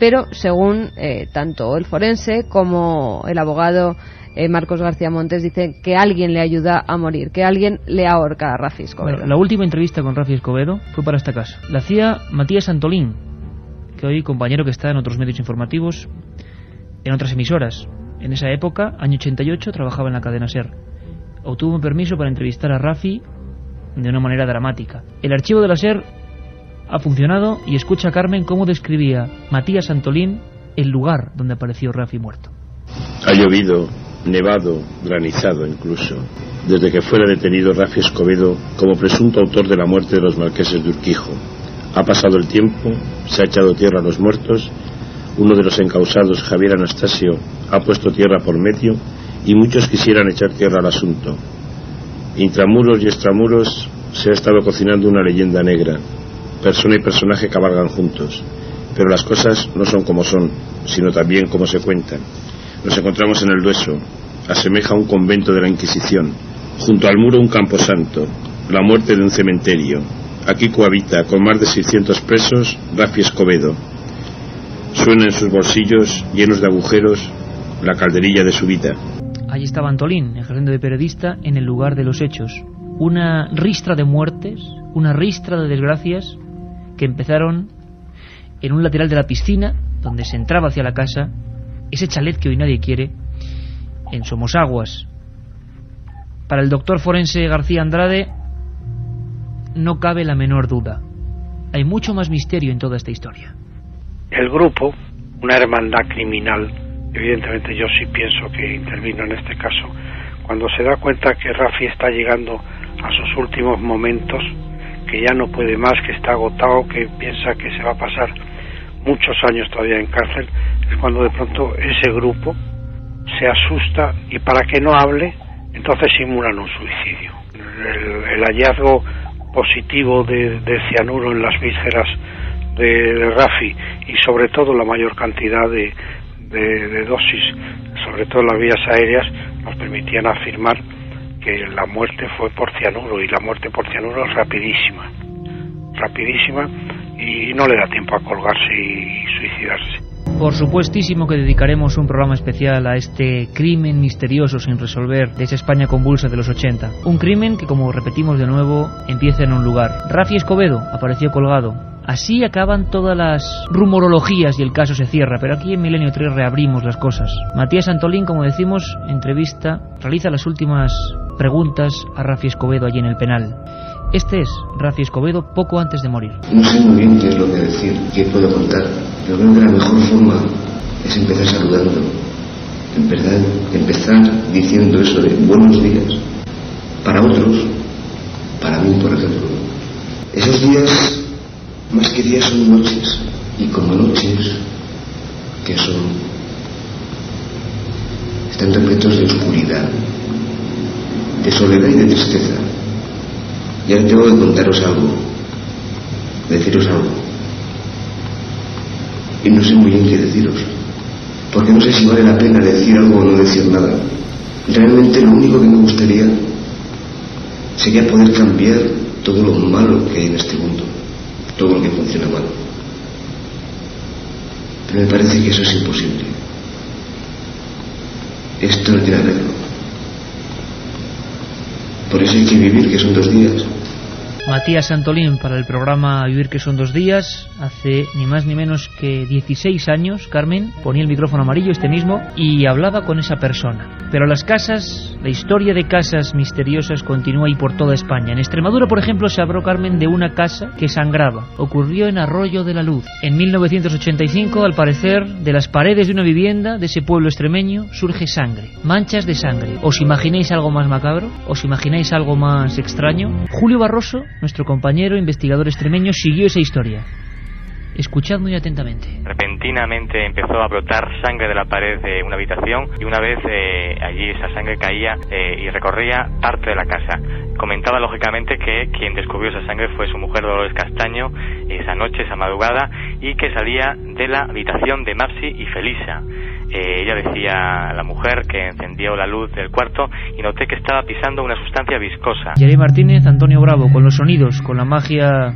pero según tanto el forense como el abogado Marcos García Montes dicen que alguien le ayuda a morir, que alguien le ahorca a Rafi Escobedo. Bueno, la última entrevista con Rafi Escobedo fue para esta casa. La hacía Matías Antolín, que hoy compañero que está en otros medios informativos, en otras emisoras. En esa época, año 88, trabajaba en la cadena SER. Obtuvo un permiso para entrevistar a Rafi de una manera dramática. El archivo de la SER ha funcionado y escucha a Carmen cómo describía Matías Antolín el lugar donde apareció Rafi muerto. Ha llovido, nevado, granizado incluso, desde que fuera detenido Rafi Escobedo como presunto autor de la muerte de los marqueses de Urquijo. Ha pasado el tiempo, se ha echado tierra a los muertos, uno de los encausados, Javier Anastasio, ha puesto tierra por medio y muchos quisieran echar tierra al asunto. Intramuros y extramuros se ha estado cocinando una leyenda negra. Persona y personaje cabalgan juntos, pero las cosas no son como son, sino también como se cuentan. Nos encontramos en el Dueso, asemeja a un convento de la Inquisición. Junto al muro un camposanto, la muerte de un cementerio. Aquí cohabita, con más de 600 presos, Rafi Escobedo. Suena en sus bolsillos, llenos de agujeros, la calderilla de su vida. Allí estaba Antolín, ejerciendo de periodista, en el lugar de los hechos. Una ristra de muertes, una ristra de desgracias que empezaron en un lateral de la piscina, donde se entraba hacia la casa, ese chalet que hoy nadie quiere, en Somosaguas. Para el doctor forense García Andrade no cabe la menor duda. Hay mucho más misterio en toda esta historia. El grupo, una hermandad criminal, evidentemente yo sí pienso que intervino en este caso, cuando se da cuenta que Rafi está llegando a sus últimos momentos, que ya no puede más, que está agotado, que piensa que se va a pasar muchos años todavía en cárcel, es cuando de pronto ese grupo se asusta y para que no hable, entonces simulan un suicidio. El hallazgo positivo de cianuro en las vísceras de Rafi y sobre todo la mayor cantidad de dosis, sobre todo en las vías aéreas, nos permitían afirmar que la muerte fue por cianuro, y la muerte por cianuro es rapidísima y no le da tiempo a colgarse y suicidarse. Por supuestísimo que dedicaremos un programa especial a este crimen misterioso sin resolver de esa España convulsa de los 80. Un crimen que, como repetimos de nuevo, empieza en un lugar. Rafi Escobedo apareció colgado. Así acaban todas las rumorologías y el caso se cierra, pero aquí en Milenio 3 reabrimos las cosas. Matías Antolín, como decimos, entrevista, realiza las últimas preguntas a Rafi Escobedo allí en el penal. Este es Rafi Escobedo poco antes de morir. No sé muy bien qué es lo que decir, qué puedo contar, pero creo que la mejor forma es empezar saludando. En verdad, empezar diciendo eso de buenos días. Para otros, para mí por ejemplo, esos días más que días son noches, y como noches, que son, están repletos de oscuridad, de soledad y de tristeza. Y ahora tengo que contaros algo, deciros algo. Y no sé muy bien qué deciros, porque no sé si vale la pena decir algo o no decir nada. Realmente lo único que me gustaría sería poder cambiar todo lo malo que hay en este mundo, todo lo que funciona mal. Pero me parece que eso es imposible. Esto no tiene arreglo. Por eso hay que vivir, que son 2 días. Matías Santolín para el programa Vivir, que son 2 días. Hace ni más ni menos que 16 años, Carmen, ponía el micrófono amarillo, este mismo, y hablaba con esa persona. Pero las casas, la historia de casas misteriosas continúa ahí por toda España. En Extremadura, por ejemplo, se habló, Carmen, de una casa que sangraba. Ocurrió en Arroyo de la Luz. En 1985, al parecer, de las paredes de una vivienda de ese pueblo extremeño surge sangre, manchas de sangre. ¿Os imagináis algo más macabro? ¿Os imagináis algo más extraño? Julio Barroso, nuestro compañero investigador extremeño, siguió esa historia. Escuchad muy atentamente. Repentinamente empezó a brotar sangre de la pared de una habitación y una vez allí esa sangre caía y recorría parte de la casa. Comentaba lógicamente que quien descubrió esa sangre fue su mujer Dolores Castaño esa noche, esa madrugada, y que salía de la habitación de Mapsi y Felisa. Ella decía a la mujer que encendió la luz del cuarto y noté que estaba pisando una sustancia viscosa. Yari Martínez, Antonio Bravo, con los sonidos, con la magia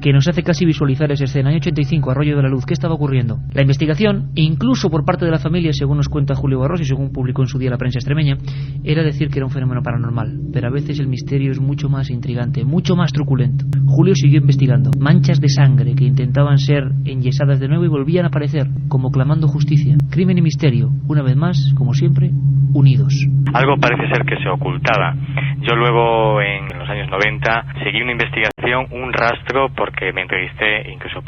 que nos hace casi visualizar esa escena. Año 85, Arroyo de la Luz. ¿Qué estaba ocurriendo? La investigación, incluso por parte de la familia, según nos cuenta Julio Barroso y según publicó en su día la prensa extremeña, era decir que era un fenómeno paranormal. Pero a veces el misterio es mucho más intrigante, mucho más truculento. Julio siguió investigando. Manchas de sangre que intentaban ser enyesadas de nuevo y volvían a aparecer, como clamando justicia. Crimen y misterio, una vez más, como siempre, unidos. Algo parece ser que se ocultaba. Yo luego, en los años 90, seguí una investigación, un rastro, porque me entrevisté incluso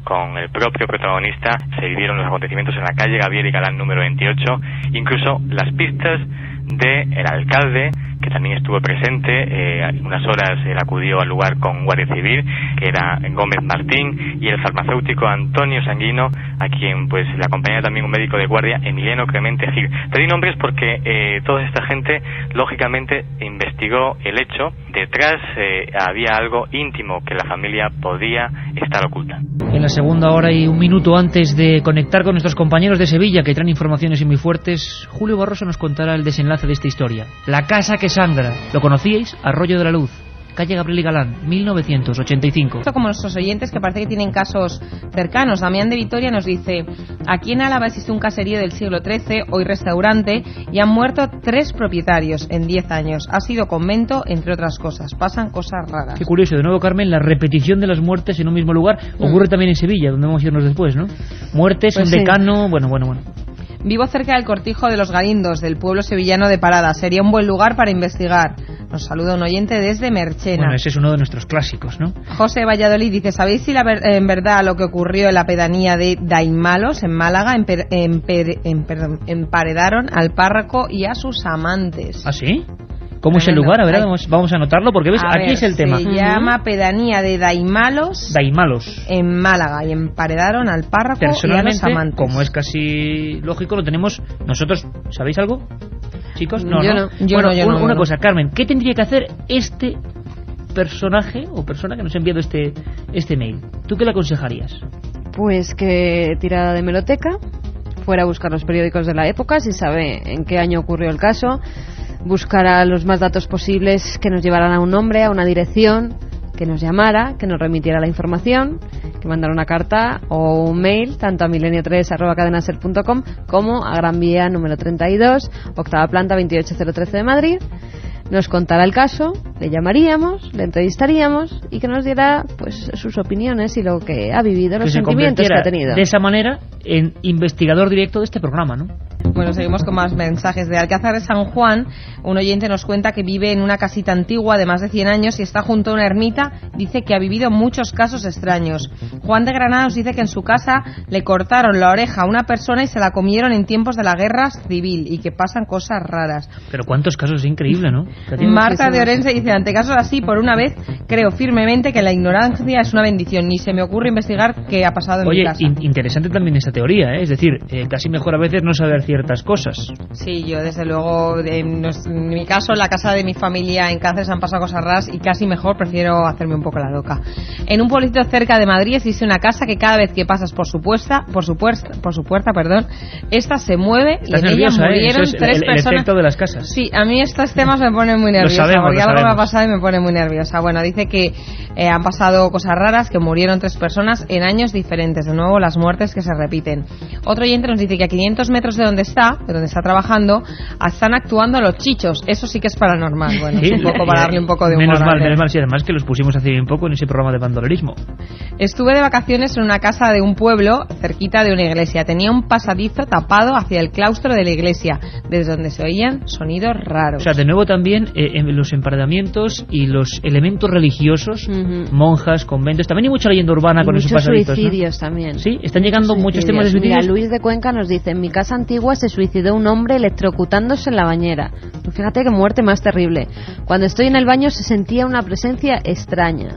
con el propio protagonista. Se vivieron los acontecimientos en la calle Gabriel y Galán número 28, incluso las pistas del alcalde, que también estuvo presente. Unas horas él acudió al lugar con Guardia Civil, que era Gómez Martín, y el farmacéutico Antonio Sanguino, a quien pues le acompañaba también un médico de guardia, Emiliano Clemente Gil. Te di nombres porque toda esta gente lógicamente investigó el hecho. Detrás había algo íntimo que la familia podía estar oculta. En la segunda hora y un minuto antes de conectar con nuestros compañeros de Sevilla, que traen informaciones muy fuertes, Julio Barroso nos contará el desenlace de esta historia. La casa que sangra. ¿Lo conocíais? Arroyo de la Luz, calle Gabriel y Galán, 1985. Como nuestros oyentes, que parece que tienen casos cercanos. Damián de Vitoria nos dice: aquí en Álava existe un caserío del siglo XIII, hoy restaurante, y han muerto 3 propietarios en 10 años. Ha sido convento, entre otras cosas. Pasan cosas raras. Qué curioso, de nuevo, Carmen, la repetición de las muertes en un mismo lugar. Ocurre también en Sevilla, donde vamos a irnos después, ¿no? Muertes, pues un decano, bueno. Vivo cerca del Cortijo de los Galindos, del pueblo sevillano de Parada. Sería un buen lugar para investigar. Nos saluda un oyente desde Merchena. Bueno, ese es uno de nuestros clásicos, ¿no? José Valladolid dice: ¿sabéis si en verdad lo que ocurrió en la pedanía de Daimalos, en Málaga, emparedaron al párroco y a sus amantes? ¿Ah, sí? ¿Cómo es el lugar? A ver, vamos a anotarlo, porque ves, aquí es el tema. Se llama pedanía de Daimalos. En Málaga, y emparedaron al párroco y a los amantes. Como es casi lógico, lo tenemos nosotros. ¿Sabéis algo, chicos? Yo no. Una cosa, Carmen, ¿qué tendría que hacer este personaje o persona que nos ha enviado este mail? ¿Tú qué le aconsejarías? Pues que tirara de hemeroteca, fuera a buscar los periódicos de la época, si sabe en qué año ocurrió el caso, buscara los más datos posibles que nos llevaran a un nombre, a una dirección, que nos llamara, que nos remitiera la información, que mandara una carta o un mail, tanto a milenio3@cadenaser.com como a Gran Vía número 32, octava planta, 28013 de Madrid. Nos contará el caso, le llamaríamos, le entrevistaríamos y que nos diera pues sus opiniones y lo que ha vivido, los sentimientos que ha tenido. De esa manera, en investigador directo de este programa, ¿no? Bueno, seguimos con más mensajes. De Alcázar de San Juan, un oyente nos cuenta que vive en una casita antigua de más de 100 años y está junto a una ermita. Dice que ha vivido muchos casos extraños. Juan de Granada nos dice que en su casa le cortaron la oreja a una persona y se la comieron en tiempos de la guerra civil y que pasan cosas raras. Pero cuántos casos, es increíble, ¿no? Marta de Orense dice: ante casos así, por una vez, creo firmemente que la ignorancia es una bendición. Ni se me ocurre investigar qué ha pasado en mi casa. Oye, interesante también esta teoría, ¿eh? Es decir, casi mejor a veces no saber ciertas cosas. Sí, yo desde luego, en mi caso, en la casa de mi familia en Cáceres han pasado cosas raras y casi mejor prefiero hacerme un poco la loca. En un pueblito cerca de Madrid existe una casa que cada vez que pasas por su puerta, esta se mueve. Estás y en nerviosa, ella murieron eso es tres personas. El efecto de las casas. Sí, a mí estos temas me ponen muy nerviosa, porque algo me ha pasado y me pone muy nerviosa. Bueno, dice que han pasado cosas raras, que murieron 3 personas en años diferentes. De nuevo, las muertes que se repiten. Otro oyente nos dice que a 500 metros de donde está trabajando, están actuando los chichos. Eso sí que es paranormal. Bueno, sí, es un poco para darle un poco de humor. Menos mal, sí, además que los pusimos hace bien poco en ese programa de bandolerismo. Estuve de vacaciones en una casa de un pueblo cerquita de una iglesia. Tenía un pasadizo tapado hacia el claustro de la iglesia, desde donde se oían sonidos raros. O sea, de nuevo también en los emparedamientos y los elementos religiosos, monjas, conventos, también hay mucha leyenda urbana con esos pasaditos, suicidios, ¿no? También. Sí, están llegando muchos temas de suicidios. Mira, Luis de Cuenca nos dice: en mi casa antigua se suicidó un hombre electrocutándose en la bañera. Fíjate qué muerte más terrible. Cuando estoy en el baño se sentía una presencia extraña.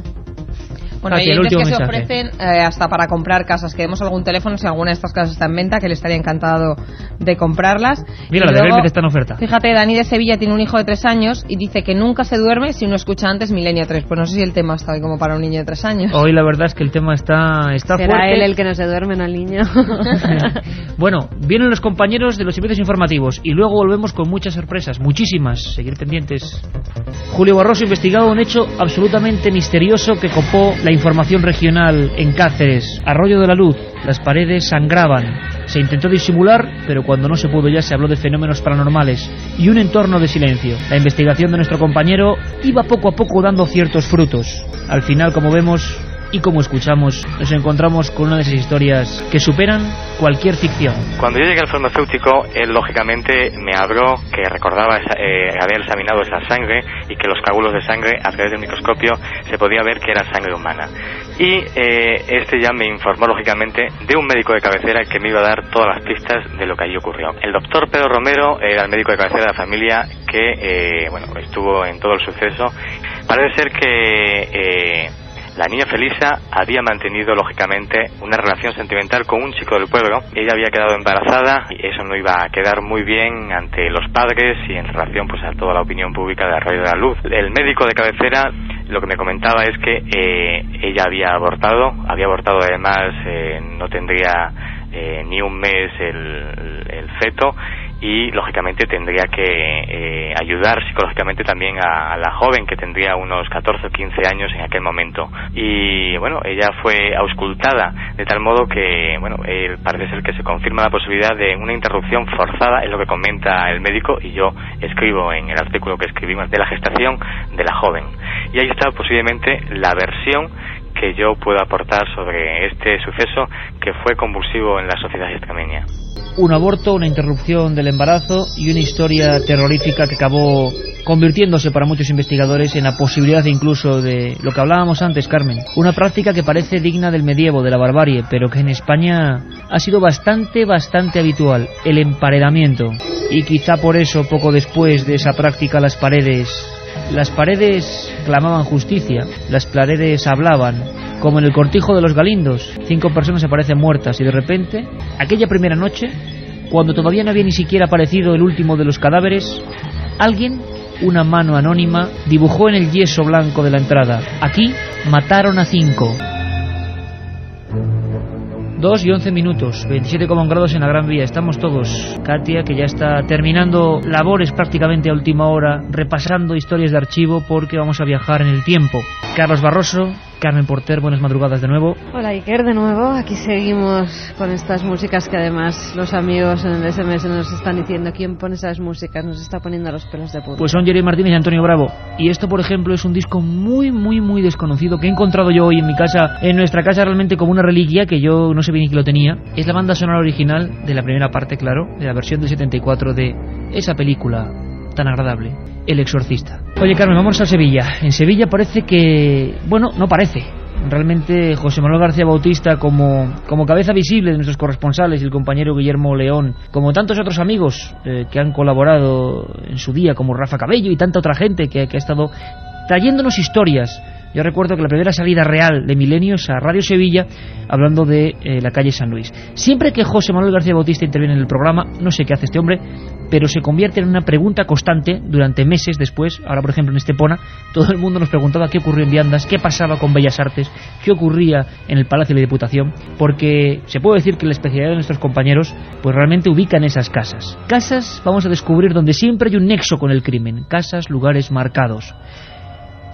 Bueno, hay oyentes que se ofrecen hasta para comprar casas. Que demos algún teléfono si alguna de estas casas está en venta, que le estaría encantado de comprarlas. Mira, la de Belmed está en oferta. Fíjate, Dani de Sevilla tiene un hijo de 3 años y dice que nunca se duerme si uno escucha antes Milenio 3. Pues no sé si el tema está hoy como para un niño de 3 años. Hoy la verdad es que el tema está ¿Será fuerte. él el que no se duerme, no el niño? Bueno, vienen los compañeros de los servicios informativos y luego volvemos con muchas sorpresas, muchísimas. Seguir pendientes. Julio Barroso ha investigado un hecho absolutamente misterioso que copó la información regional en Cáceres. Arroyo de la Luz, las paredes sangraban. Se intentó disimular, pero cuando no se pudo ya se habló de fenómenos paranormales y un entorno de silencio. La investigación de nuestro compañero iba poco a poco dando ciertos frutos. Al final, como vemos y como escuchamos, nos encontramos con una de esas historias que superan cualquier ficción. Cuando yo llegué al farmacéutico, él lógicamente me habló que recordaba haber examinado esa sangre y que los coágulos de sangre a través del microscopio se podía ver que era sangre humana. Y este ya me informó lógicamente de un médico de cabecera que me iba a dar todas las pistas de lo que allí ocurrió. El doctor Pedro Romero era el médico de cabecera de la familia que estuvo en todo el suceso. Parece ser que la niña Felisa había mantenido, lógicamente, una relación sentimental con un chico del pueblo. Ella había quedado embarazada y eso no iba a quedar muy bien ante los padres y en relación pues a toda la opinión pública de Arroyo de la Luz. El médico de cabecera lo que me comentaba es que ella había abortado además, no tendría ni un mes el feto. Y lógicamente tendría que ayudar psicológicamente también a la joven, que tendría unos 14 o 15 años en aquel momento. Y bueno, ella fue auscultada de tal modo que parece ser que se confirma la posibilidad de una interrupción forzada, es lo que comenta el médico, y yo escribo en el artículo que escribimos, de la gestación de la joven. Y ahí está posiblemente la versión que yo puedo aportar sobre este suceso que fue convulsivo en la sociedad extremeña. Un aborto, una interrupción del embarazo y una historia terrorífica que acabó convirtiéndose para muchos investigadores en la posibilidad incluso de lo que hablábamos antes, Carmen, una práctica que parece digna del medievo, de la barbarie, pero que en España ha sido bastante habitual, el emparedamiento. Y quizá por eso, poco después de esa práctica, las paredes clamaban justicia, las paredes hablaban, como en el cortijo de los Galindos. 5 personas aparecen muertas y de repente, aquella primera noche, cuando todavía no había ni siquiera aparecido el último de los cadáveres, alguien, una mano anónima, dibujó en el yeso blanco de la entrada: aquí mataron a 5. 2 y 11 minutos, 27,1 grados en la Gran Vía. Estamos todos. Katia, que ya está terminando labores prácticamente a última hora, repasando historias de archivo porque vamos a viajar en el tiempo. Carlos Barroso, Carmen Porter, buenas madrugadas de nuevo. Hola Iker, de nuevo. Aquí seguimos con estas músicas que además los amigos en el SMS nos están diciendo: ¿quién pone esas músicas? Nos está poniendo los pelos de punta. Pues son Jerry Martínez y Antonio Bravo. Y esto, por ejemplo, es un disco muy desconocido que he encontrado yo hoy en mi casa, en nuestra casa, realmente como una reliquia, que yo no sé bien ni que lo tenía. Es la banda sonora original de la primera parte, claro, de la versión del 74 de esa película tan agradable, El Exorcista. Oye, Carmen, vamos a Sevilla. En Sevilla parece que... no parece. Realmente José Manuel García Bautista, como cabeza visible de nuestros corresponsales, y el compañero Guillermo León, como tantos otros amigos que han colaborado en su día, como Rafa Cabello y tanta otra gente que ha estado trayéndonos historias Yo recuerdo que la primera salida real de Milenio es a Radio Sevilla, hablando de la calle San Luis. Siempre que José Manuel García Bautista interviene en el programa, no sé qué hace este hombre, pero se convierte en una pregunta constante durante meses después. Ahora, por ejemplo, en Estepona, todo el mundo nos preguntaba qué ocurrió en Viandas, qué pasaba con Bellas Artes, qué ocurría en el Palacio de la Diputación, porque se puede decir que la especialidad de nuestros compañeros pues realmente ubican esas casas. Casas, vamos a descubrir, donde siempre hay un nexo con el crimen. Casas, lugares marcados.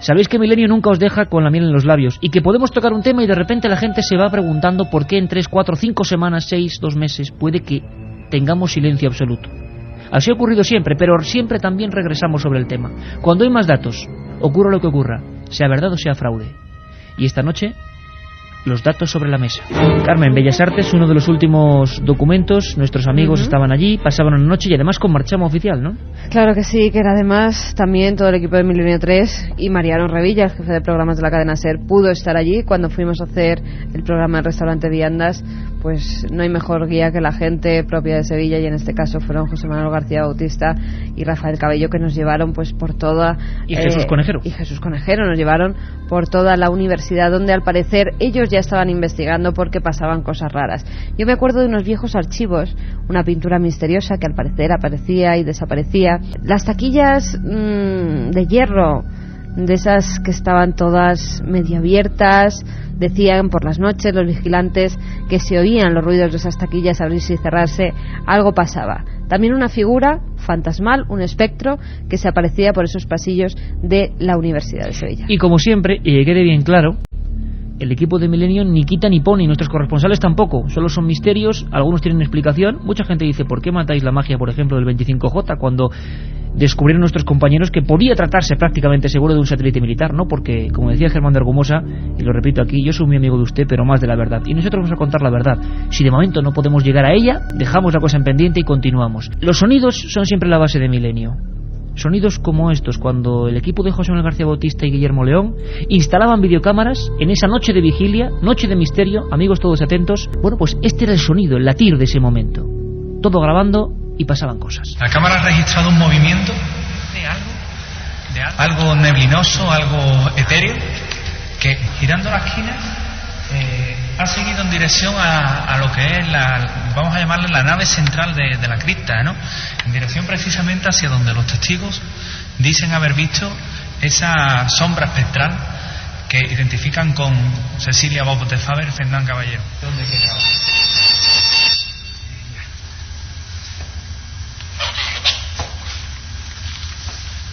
Sabéis que Milenio nunca os deja con la miel en los labios y que podemos tocar un tema y de repente la gente se va preguntando por qué en 3, 4, 5 semanas, 6, 2 meses puede que tengamos silencio absoluto. Así ha ocurrido siempre, pero siempre también regresamos sobre el tema. Cuando hay más datos, ocurra lo que ocurra, sea verdad o sea fraude. Y esta noche, los datos sobre la mesa. Carmen, Bellas Artes, uno de los últimos documentos, nuestros amigos estaban allí, pasaban una noche y además con marchamo oficial, ¿no? Claro que sí, que era además también todo el equipo de Milenio 3 y Mariano Revilla, el jefe de programas de la cadena SER, pudo estar allí cuando fuimos a hacer el programa del restaurante Viandas. Pues no hay mejor guía que la gente propia de Sevilla, y en este caso fueron José Manuel García Bautista y Rafael Cabello, que nos llevaron pues por toda... Y Jesús Conejero. Y Jesús Conejero nos llevaron por toda la universidad, donde al parecer ellos ya estaban investigando porque pasaban cosas raras. Yo me acuerdo de unos viejos archivos, una pintura misteriosa que al parecer aparecía y desaparecía, las taquillas de hierro, de esas que estaban todas medio abiertas. Decían por las noches los vigilantes que se oían los ruidos de esas taquillas abrirse y cerrarse, algo pasaba. También una figura fantasmal, un espectro, que se aparecía por esos pasillos de la Universidad de Sevilla. Y como siempre, y que quede bien claro, el equipo de Milenio ni quita ni pone, y nuestros corresponsales tampoco. Solo son misterios, algunos tienen explicación. Mucha gente dice, ¿por qué matáis la magia, por ejemplo, del 25J? Cuando descubrieron nuestros compañeros que podía tratarse prácticamente seguro de un satélite militar, ¿no? Porque, como decía Germán de Argumosa, y lo repito aquí, yo soy muy amigo de usted, pero más de la verdad. Y nosotros vamos a contar la verdad. Si de momento no podemos llegar a ella, dejamos la cosa en pendiente y continuamos. Los sonidos son siempre la base de Milenio. Sonidos como estos, cuando el equipo de José Manuel García Bautista y Guillermo León instalaban videocámaras en esa noche de vigilia, noche de misterio, amigos todos atentos. Bueno, pues este era el sonido, el latir de ese momento. Todo grabando y pasaban cosas. La cámara ha registrado un movimiento de algo neblinoso, algo etéreo, que girando la esquina ha seguido en dirección a lo que es vamos a llamarle la nave central de la cripta, ¿no? En dirección precisamente hacia donde los testigos dicen haber visto esa sombra espectral que identifican con Cecilia Bob de Faber y Fernán Caballero. ¿Dónde queda?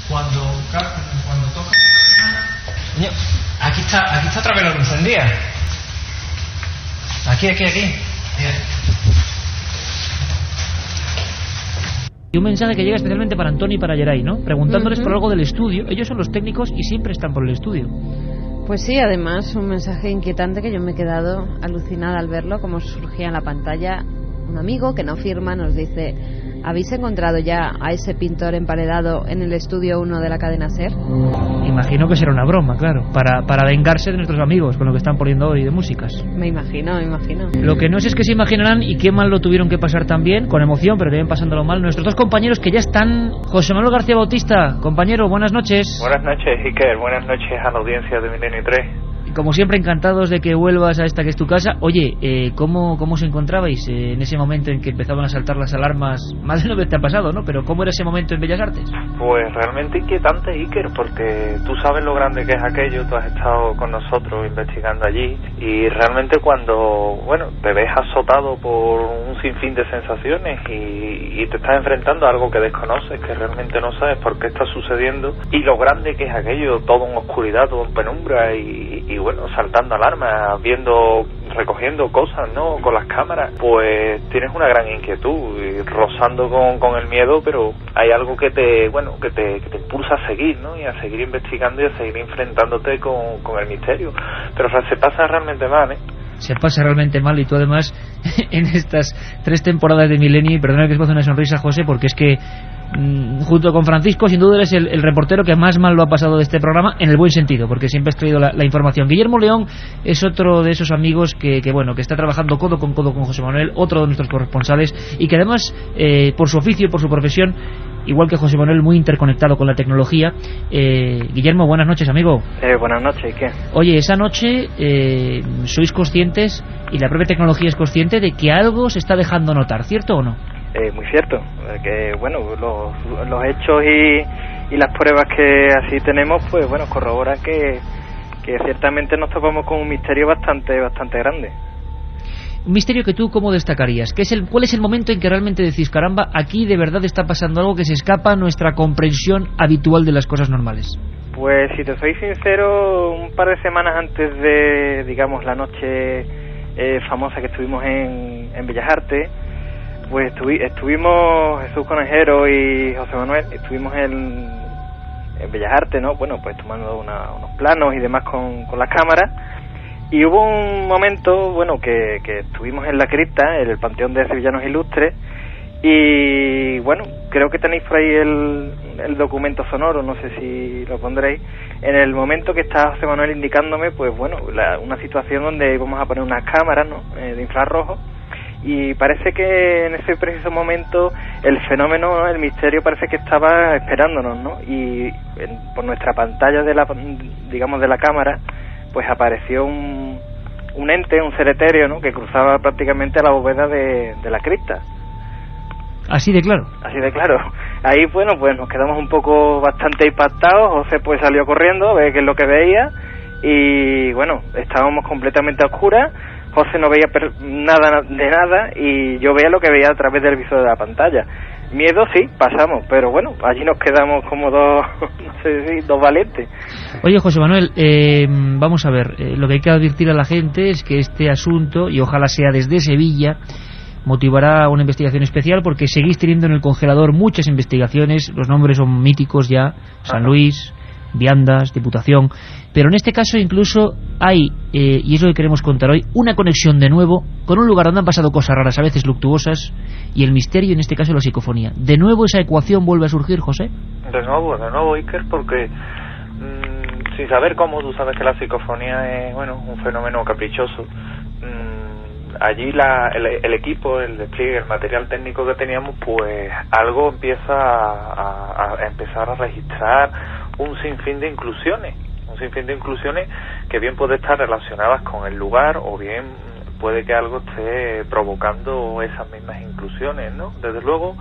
Cuando toca, aquí está otra vez la luz encendida. Aquí. Y un mensaje que llega especialmente para Antoni y para Geray, ¿no? Preguntándoles por algo del estudio. Ellos son los técnicos y siempre están por el estudio. Pues sí, además un mensaje inquietante que yo me he quedado alucinada al verlo, como surgía en la pantalla. Un amigo que no firma nos dice: ¿habéis encontrado ya a ese pintor emparedado en el estudio 1 de la cadena SER? Imagino que será una broma, claro, para vengarse de nuestros amigos con lo que están poniendo hoy de músicas. Me imagino. Lo que no sé es que se imaginarán, y qué mal lo tuvieron que pasar también, con emoción, pero también pasándolo mal, nuestros dos compañeros que ya están. José Manuel García Bautista, compañero, buenas noches. Buenas noches, Iker, buenas noches a la audiencia de Milenio 3. Como siempre, encantados de que vuelvas a esta que es tu casa. Oye, ¿cómo os encontrabais en ese momento en que empezaban a saltar las alarmas? Más de una vez te ha pasado, ¿no? Pero ¿cómo era ese momento en Bellas Artes? Pues realmente inquietante, Iker, porque tú sabes lo grande que es aquello, tú has estado con nosotros investigando allí, y realmente cuando, te ves azotado por un sinfín de sensaciones y te estás enfrentando a algo que desconoces, que realmente no sabes por qué está sucediendo, y lo grande que es aquello, todo en oscuridad, todo en penumbra, y saltando alarmas, recogiendo cosas, ¿no? Con las cámaras, pues tienes una gran inquietud, y rozando con el miedo, pero hay algo que te impulsa a seguir, ¿no? Y a seguir investigando y a seguir enfrentándote con el misterio. Pero se pasa realmente mal, ¿eh? Se pasa realmente mal, y tú además en estas 3 temporadas de Milenio, perdona que os ponga una sonrisa, José, porque es que junto con Francisco sin duda eres el reportero que más mal lo ha pasado de este programa, en el buen sentido, porque siempre has traído la información. Guillermo León es otro de esos amigos que está trabajando codo con José Manuel, otro de nuestros corresponsales, y que además por su oficio y por su profesión igual que José Manuel, muy interconectado con la tecnología. Guillermo, buenas noches, amigo. Buenas noches, ¿y qué? Oye, esa noche sois conscientes, y la propia tecnología es consciente, de que algo se está dejando notar, ¿cierto o no? Muy cierto, que bueno, los hechos y las pruebas que así tenemos, pues bueno, corroboran que ciertamente nos topamos con un misterio bastante grande. Un misterio que tú, ¿cómo destacarías? ¿Cuál es el momento en que realmente decís, caramba, aquí de verdad está pasando algo que se escapa a nuestra comprensión habitual de las cosas normales? Pues si te soy sincero, un par de semanas antes de, digamos, la noche famosa que estuvimos en Bellas Artes, pues estuvimos Jesús Conejero y José Manuel, estuvimos en Bellas Artes, ¿no? Bueno, pues tomando unos planos y demás con las cámaras, y hubo un momento, bueno, que estuvimos en la cripta, en el Panteón de Sevillanos Ilustres, y bueno, creo que tenéis por ahí el documento sonoro, no sé si lo pondréis, en el momento que está José Manuel indicándome, pues bueno, una situación donde íbamos a poner unas cámaras, ¿no? De infrarrojo. Y parece que en ese preciso momento el fenómeno, el misterio, parece que estaba esperándonos, ¿no? Y por nuestra pantalla de la cámara, pues apareció un ente, un ser etéreo, ¿no? Que cruzaba prácticamente la bóveda de la cripta. Así de claro. Así de claro. Ahí, bueno, pues nos quedamos un poco bastante impactados. José pues salió corriendo, ve qué es lo que veía, y bueno, estábamos completamente a oscuras. José no veía nada de nada y yo veía lo que veía a través del visor de la pantalla. Miedo sí, pasamos, pero bueno, allí nos quedamos como dos valientes. Oye, José Manuel, vamos a ver, lo que hay que advertir a la gente es que este asunto, y ojalá sea desde Sevilla, motivará una investigación especial, porque seguís teniendo en el congelador muchas investigaciones, los nombres son míticos ya, San Luis, Viandas, Diputación, pero en este caso incluso hay, y es lo que queremos contar hoy, una conexión de nuevo con un lugar donde han pasado cosas raras, a veces luctuosas, y el misterio, en este caso la psicofonía. ¿De nuevo esa ecuación vuelve a surgir, José? De nuevo, Iker, porque sin saber cómo, tú sabes que la psicofonía es, bueno, un fenómeno caprichoso. Allí el equipo, el despliegue, el material técnico que teníamos, pues algo empieza a empezar a registrar un sinfín de inclusiones que bien puede estar relacionadas con el lugar, o bien puede que algo esté provocando esas mismas inclusiones, ¿no? Desde luego,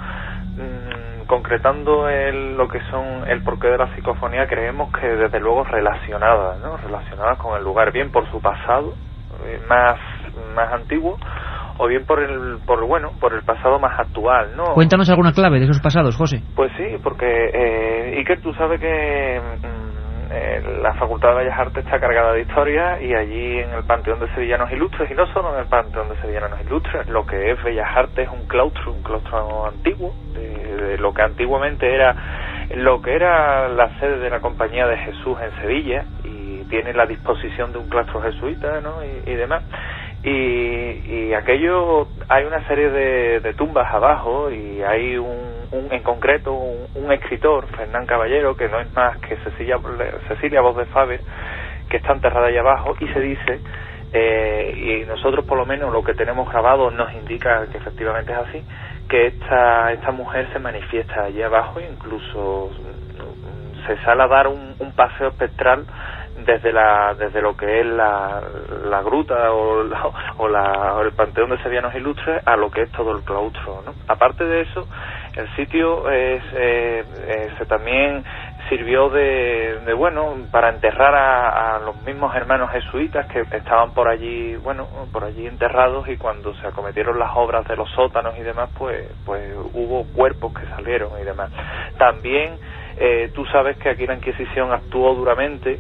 concretando lo que son el porqué de la psicofonía, creemos que desde luego relacionadas con el lugar, bien por su pasado más antiguo, o bien por el pasado más actual, ¿no? Cuéntanos alguna clave de esos pasados, José. Pues sí, porque Iker, tú sabes que la Facultad de Bellas Artes está cargada de historia, y allí en el Panteón de Sevillanos Ilustres, y no solo en el Panteón de Sevillanos Ilustres, lo que es Bellas Artes es un claustro antiguo, de lo que antiguamente era la sede de la Compañía de Jesús en Sevilla, y tiene la disposición de un claustro jesuita, ¿no? y demás. Y aquello, hay una serie de tumbas abajo, y hay en concreto un escritor, Fernán Caballero, que no es más que Cecilia Voz de Faber, que está enterrada allá abajo, y se dice, y nosotros por lo menos lo que tenemos grabado nos indica que efectivamente es así, que esta mujer se manifiesta allí abajo, e incluso se sale a dar un paseo espectral desde lo que es la gruta o el Panteón de Sevillanos Ilustres a lo que es todo el claustro, ¿no? Aparte de eso, el sitio se también sirvió para enterrar a los mismos hermanos jesuitas que estaban por allí enterrados, y cuando se acometieron las obras de los sótanos y demás, pues hubo cuerpos que salieron y demás. También tú sabes que aquí la Inquisición actuó duramente,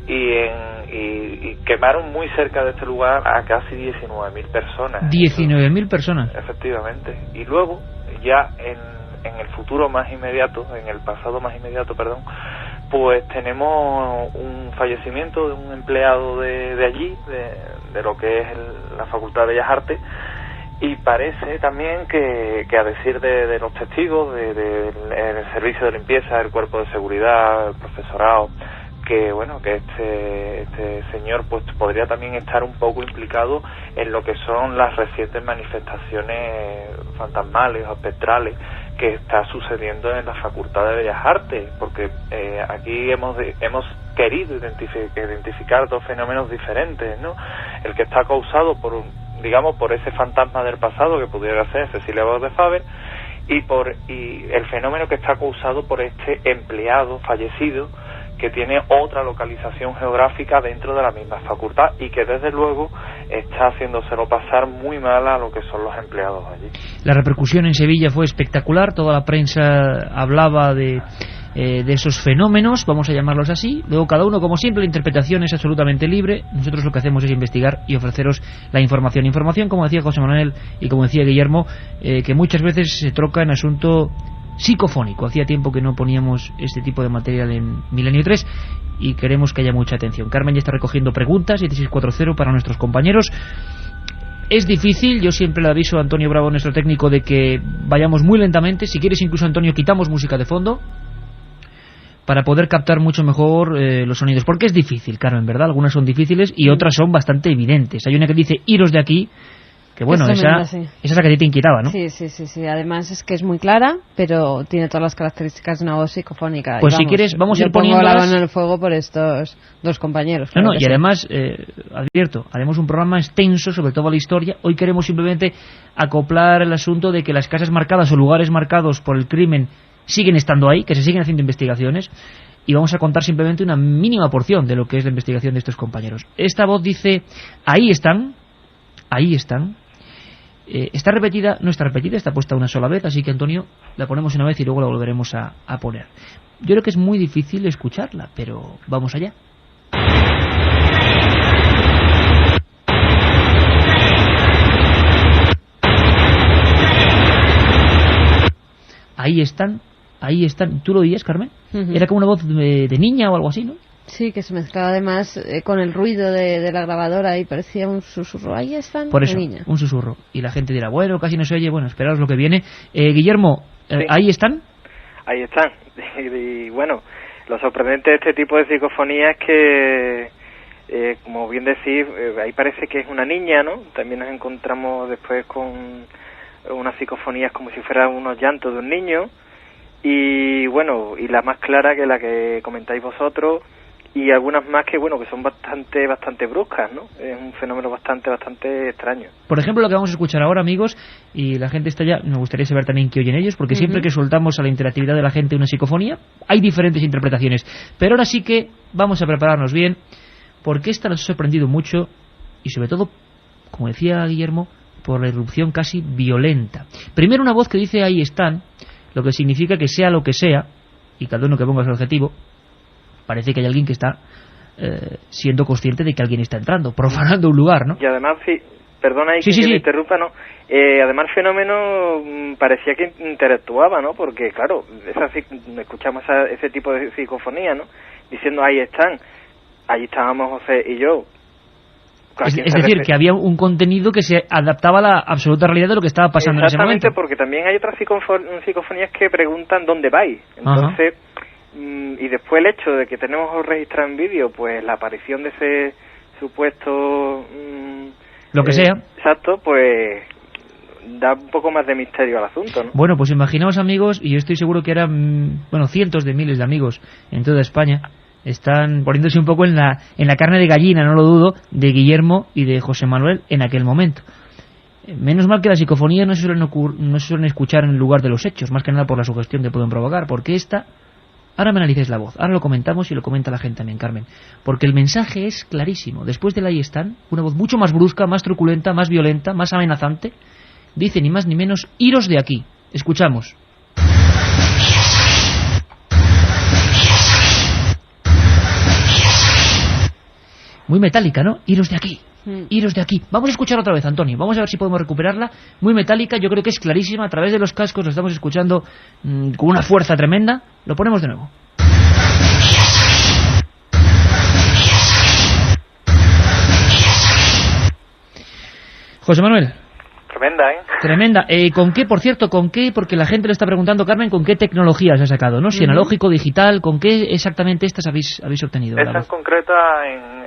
y quemaron muy cerca de este lugar a casi 19.000 personas. 19.000 personas. Efectivamente. Y luego, ya en el futuro más inmediato, en el pasado más inmediato, pues tenemos un fallecimiento de un empleado de allí, de lo que es la Facultad de Bellas Artes, y parece también que a decir de los testigos, el servicio de limpieza, el cuerpo de seguridad, el profesorado, que este señor pues podría también estar un poco implicado en lo que son las recientes manifestaciones fantasmales o espectrales que está sucediendo en la Facultad de Bellas Artes, porque aquí hemos querido identificar dos fenómenos diferentes, ¿no? El que está causado por ese fantasma del pasado que pudiera ser Cecilia Bau de Faber, y el fenómeno que está causado por este empleado fallecido que tiene otra localización geográfica dentro de la misma facultad y que desde luego está haciéndoselo pasar muy mal a lo que son los empleados allí. La repercusión en Sevilla fue espectacular, toda la prensa hablaba de esos fenómenos, vamos a llamarlos así. Luego cada uno, como siempre, la interpretación es absolutamente libre. Nosotros lo que hacemos es investigar y ofreceros la información, como decía José Manuel y como decía Guillermo, que muchas veces se troca en asunto psicofónico. Hacía tiempo que no poníamos este tipo de material en Milenio 3 y queremos que haya mucha atención. Carmen ya está recogiendo preguntas, 1640 para nuestros compañeros. Es difícil, yo siempre le aviso a Antonio Bravo, nuestro técnico, de que vayamos muy lentamente. Si quieres, incluso, Antonio, quitamos música de fondo para poder captar mucho mejor los sonidos, porque es difícil, Carmen, ¿verdad? Algunas son difíciles y otras son bastante evidentes. Hay una que dice iros de aquí, que bueno, esa es la que a ti te inquietaba, ¿no? Sí. Además es que es muy clara, pero tiene todas las características de una voz psicofónica. Pues si quieres, vamos a ir poniendo la mano en el fuego por estos dos compañeros. Claro, y además, advierto, haremos un programa extenso sobre toda la historia. Hoy queremos simplemente acoplar el asunto de que las casas marcadas o lugares marcados por el crimen siguen estando ahí, que se siguen haciendo investigaciones, y vamos a contar simplemente una mínima porción de lo que es la investigación de estos compañeros. Esta voz dice, ahí están. Está repetida, no está repetida, está puesta una sola vez, así que, Antonio, la ponemos una vez y luego la volveremos a poner. Yo creo que es muy difícil escucharla, pero vamos allá. Ahí están. ¿Tú lo oías, Carmen? Era como una voz de niña o algo así, ¿no? Sí, que se mezclaba además con el ruido de la grabadora y parecía un susurro. Ahí están. Por eso, niña. Un susurro. Y la gente dirá, bueno, casi no se oye. Bueno, esperaos lo que viene. Guillermo, sí. ¿Ahí están? Ahí están. Y bueno, lo sorprendente de este tipo de psicofonía es que, como bien decís, ahí parece que es una niña, ¿no? También nos encontramos después con unas psicofonías como si fueran unos llantos de un niño. Y bueno, y la más clara que la que comentáis vosotros, y algunas más que bueno, que son bastante bruscas, ¿no? Es un fenómeno bastante extraño. Por ejemplo, lo que vamos a escuchar ahora, amigos, y la gente está ya, me gustaría saber también qué oyen ellos, porque siempre que soltamos a la interactividad de la gente una psicofonía, hay diferentes interpretaciones. Pero ahora sí que vamos a prepararnos bien, porque esta nos ha sorprendido mucho, y sobre todo, como decía Guillermo, por la irrupción casi violenta. Primero una voz que dice ahí están, lo que significa que sea lo que sea, y cada uno que ponga su adjetivo, parece que hay alguien que está siendo consciente de que alguien está entrando, profanando un lugar, ¿no? Y además, perdona ahí que me interrumpa, ¿no? Además el fenómeno parecía que interactuaba, ¿no? Porque claro, escuchamos ese tipo de psicofonía, ¿no? Diciendo ahí están, allí estábamos José y yo. Es decir, que había un contenido que se adaptaba a la absoluta realidad de lo que estaba pasando en ese momento. Exactamente, porque también hay otras psicofonías que preguntan dónde vais. Entonces, y después el hecho de que tenemos registrado en vídeo, pues la aparición de ese supuesto... lo que sea. Exacto, pues da un poco más de misterio al asunto, ¿no? Bueno, pues imaginaos, amigos, y yo estoy seguro que eran, cientos de miles de amigos en toda España, están poniéndose un poco en la carne de gallina, no lo dudo, de Guillermo y de José Manuel en aquel momento. Menos mal que las psicofonías no se suelen escuchar en el lugar de los hechos, más que nada por la sugestión que pueden provocar, porque esta... Ahora me analizáis la voz, ahora lo comentamos y lo comenta la gente también, Carmen, porque el mensaje es clarísimo. Después del ahí están, una voz mucho más brusca, más truculenta, más violenta, más amenazante, dice ni más ni menos, iros de aquí. Escuchamos. Muy metálica, ¿no? Iros de aquí. Iros de aquí. Vamos a escuchar otra vez, Antonio. Vamos a ver si podemos recuperarla. Muy metálica, yo creo que es clarísima. A través de los cascos lo estamos escuchando con una fuerza tremenda. Lo ponemos de nuevo. José Manuel. Tremenda, ¿eh? Tremenda. ¿Con qué, por cierto, con qué? Porque la gente le está preguntando, Carmen, ¿con qué tecnología se ha sacado? ¿No? Si analógico, digital, ¿con qué exactamente estas habéis obtenido? Esta en concreta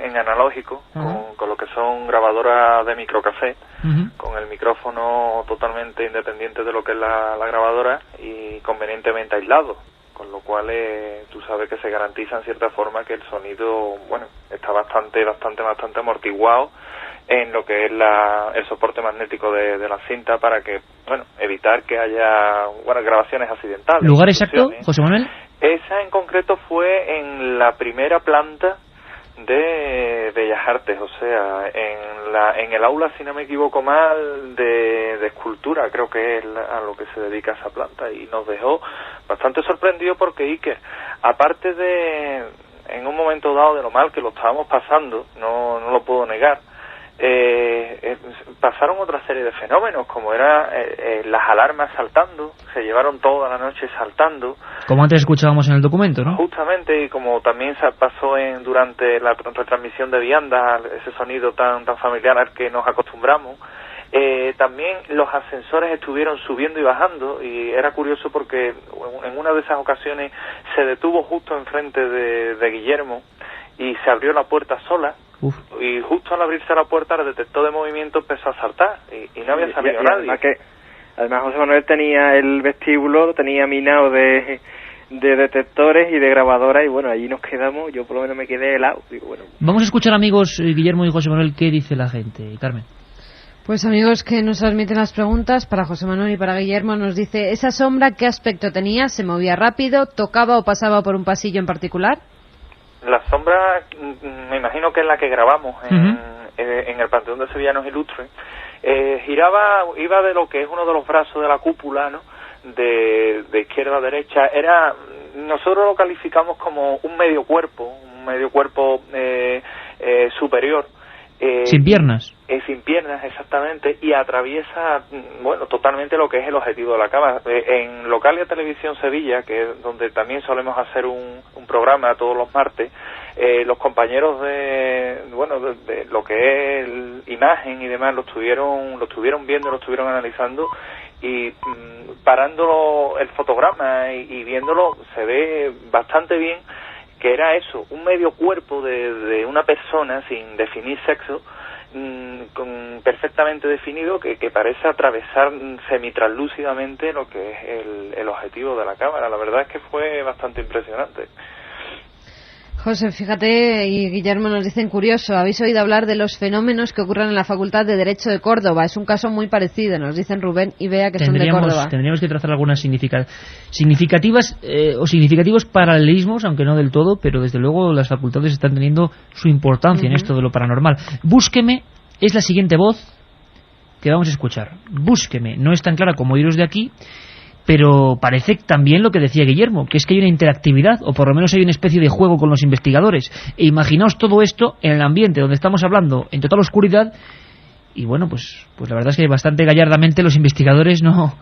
en en analógico, con lo que son grabadoras de microcassette, con el micrófono totalmente independiente de lo que es la grabadora y convenientemente aislado, con lo cual tú sabes que se garantiza en cierta forma que el sonido, bueno, está bastante amortiguado en lo que es el soporte magnético de la cinta, para que, bueno, evitar que haya, bueno, grabaciones accidentales. ¿Lugar exacto, José Manuel? Esa en concreto fue en la primera planta de Bellas Artes, o sea, en el aula, si no me equivoco mal, de escultura, creo que es a lo que se dedica esa planta, y nos dejó bastante sorprendido porque Iker, aparte de, en un momento dado, de lo mal que lo estábamos pasando, no lo puedo negar, pasaron otra serie de fenómenos, como era las alarmas saltando, se llevaron toda la noche saltando. Como antes escuchábamos en el documento, ¿no? Justamente, y como también se pasó durante la retransmisión de viandas, ese sonido tan familiar al que nos acostumbramos. También los ascensores estuvieron subiendo y bajando, y era curioso porque en una de esas ocasiones se detuvo justo enfrente de Guillermo y se abrió la puerta sola. Y justo al abrirse la puerta, el detector de movimiento empezó a saltar y no había salido nadie. Además José Manuel tenía el vestíbulo, lo tenía minado de detectores y de grabadoras, y bueno, allí nos quedamos. Yo por lo menos me quedé helado. Digo, bueno. Vamos a escuchar, amigos, Guillermo y José Manuel, qué dice la gente. Carmen. Pues amigos que nos transmiten las preguntas, para José Manuel y para Guillermo, nos dice: ¿esa sombra qué aspecto tenía? ¿Se movía rápido? ¿Tocaba o pasaba por un pasillo en particular? La sombra, me imagino que es la que grabamos en el Panteón de Sevillanos Ilustres. Iba de lo que es uno de los brazos de la cúpula, ¿no? De izquierda a derecha. Nosotros lo calificamos como un medio cuerpo superior. ¿Sin piernas? Sin piernas, exactamente, y atraviesa, bueno, totalmente lo que es el objetivo de la cámara. En Localia Televisión Sevilla, que es donde también solemos hacer un programa todos los martes, los compañeros de lo que es imagen y demás lo estuvieron viendo, lo estuvieron analizando, y parando el fotograma y viéndolo, se ve bastante bien que era eso, un medio cuerpo de una persona sin definir sexo, perfectamente definido, que parece atravesar semitraslúcidamente lo que es el objetivo de la cámara. La verdad es que fue bastante impresionante. José, fíjate, y Guillermo nos dicen: curioso, habéis oído hablar de los fenómenos que ocurren en la Facultad de Derecho de Córdoba. Es un caso muy parecido, nos dicen Rubén y Bea, que son de Córdoba. Tendríamos que trazar algunas significativas o significativos paralelismos, aunque no del todo, pero desde luego las facultades están teniendo su importancia en esto de lo paranormal. Búsqueme es la siguiente voz que vamos a escuchar. Búsqueme, no es tan clara como oíros de aquí, pero parece también lo que decía Guillermo, que es que hay una interactividad, o por lo menos hay una especie de juego con los investigadores. E imaginaos todo esto en el ambiente donde estamos hablando en total oscuridad, y bueno, pues la verdad es que bastante gallardamente los investigadores no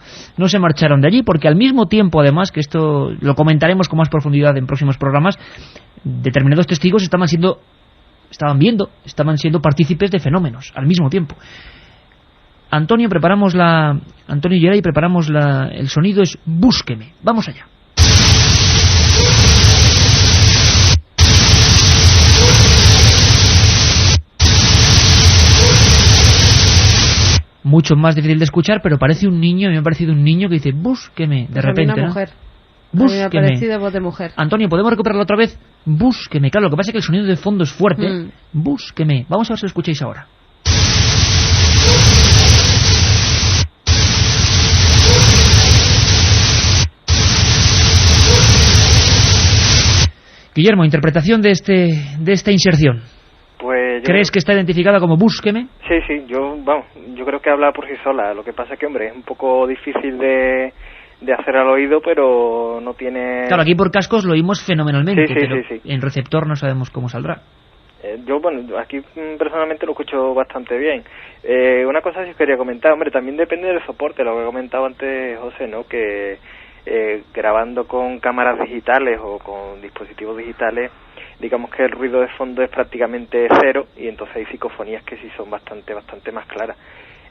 se marcharon de allí, porque al mismo tiempo, además, que esto lo comentaremos con más profundidad en próximos programas, determinados testigos estaban siendo partícipes de fenómenos al mismo tiempo. Antonio y Geray preparamos el sonido, es Búsqueme. Vamos allá. Mucho más difícil de escuchar, pero parece un niño, me ha parecido un niño que dice Búsqueme, de repente, una mujer. ¿no? Búsqueme. A mí me ha parecido voz de mujer. Antonio, ¿podemos recuperarlo otra vez? Búsqueme. Claro, lo que pasa es que el sonido de fondo es fuerte. Búsqueme. Vamos a ver si lo escucháis ahora. Guillermo, interpretación de esta inserción. Pues ¿crees que está identificada como Búsqueme? Sí, yo creo que habla por sí sola. Lo que pasa es que, hombre, es un poco difícil de hacer al oído, pero no tiene... Claro, aquí por cascos lo oímos fenomenalmente, pero sí. En receptor no sabemos cómo saldrá. Yo, aquí personalmente lo escucho bastante bien. Una cosa sí os quería comentar, hombre, también depende del soporte, lo que comentaba antes José, ¿no? Que grabando con cámaras digitales o con dispositivos digitales, digamos que el ruido de fondo es prácticamente cero, y entonces hay psicofonías que sí son bastante más claras.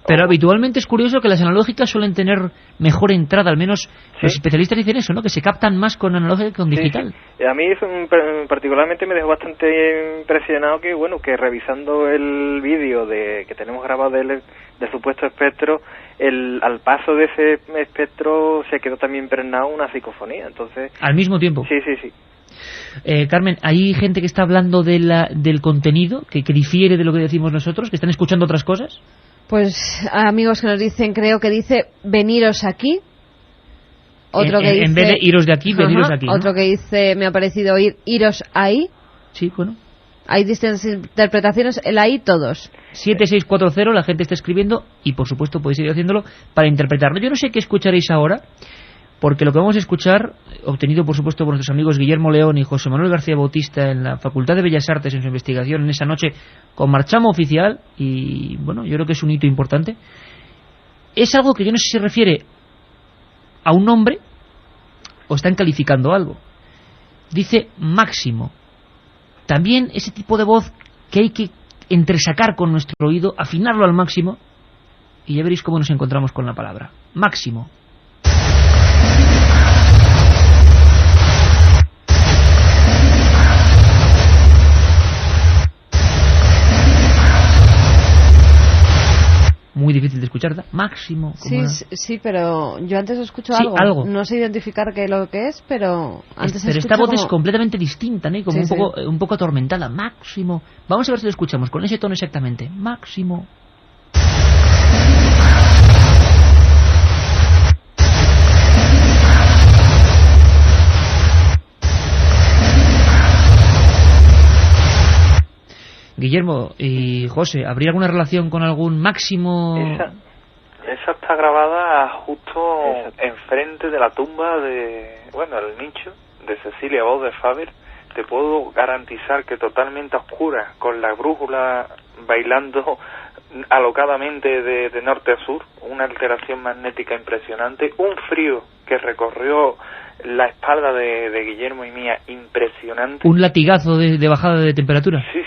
Pero habitualmente es curioso que las analógicas suelen tener mejor entrada, al menos los especialistas dicen eso, ¿no? Que se captan más con analógica que con digital. Sí. A mí particularmente me dejó bastante impresionado que, bueno, que revisando el vídeo que tenemos grabado del supuesto espectro, al paso de ese espectro se quedó también impregnado una psicofonía, entonces... ¿Al mismo tiempo? Sí. Carmen, ¿hay gente que está hablando del contenido, que difiere de lo que decimos nosotros, que están escuchando otras cosas? Pues amigos que nos dicen, creo que dice veniros aquí. Otro que dice, en vez de iros de aquí, veniros aquí, ¿no? Otro que dice, me ha parecido oír iros ahí. Sí, bueno. Hay distintas interpretaciones, el ahí todos. 7640, la gente está escribiendo y por supuesto podéis seguir haciéndolo para interpretarlo. Yo no sé qué escucharéis ahora, porque lo que vamos a escuchar, obtenido por supuesto por nuestros amigos Guillermo León y José Manuel García Bautista en la Facultad de Bellas Artes en su investigación en esa noche con marchamo oficial, y bueno, yo creo que es un hito importante, es algo que yo no sé si se refiere a un nombre o están calificando algo. Dice máximo. También ese tipo de voz que hay que entresacar con nuestro oído, afinarlo al máximo, y ya veréis cómo nos encontramos con la palabra máximo. Muy difícil de escuchar, ¿verdad? Máximo. Sí, pero yo antes escucho algo. No sé identificar qué es lo que es, pero antes pero esta voz es completamente distinta, ¿no? Como un poco atormentada. Máximo. Vamos a ver si lo escuchamos con ese tono exactamente. Máximo. Guillermo y José, ¿habría alguna relación con algún máximo? Esa está grabada justo enfrente de la tumba el nicho de Cecilia Voz de Faber. Te puedo garantizar que totalmente oscura, con la brújula bailando alocadamente de norte a sur, una alteración magnética impresionante, un frío que recorrió la espalda de Guillermo y mía impresionante. ¿Un latigazo de bajada de temperatura? Sí.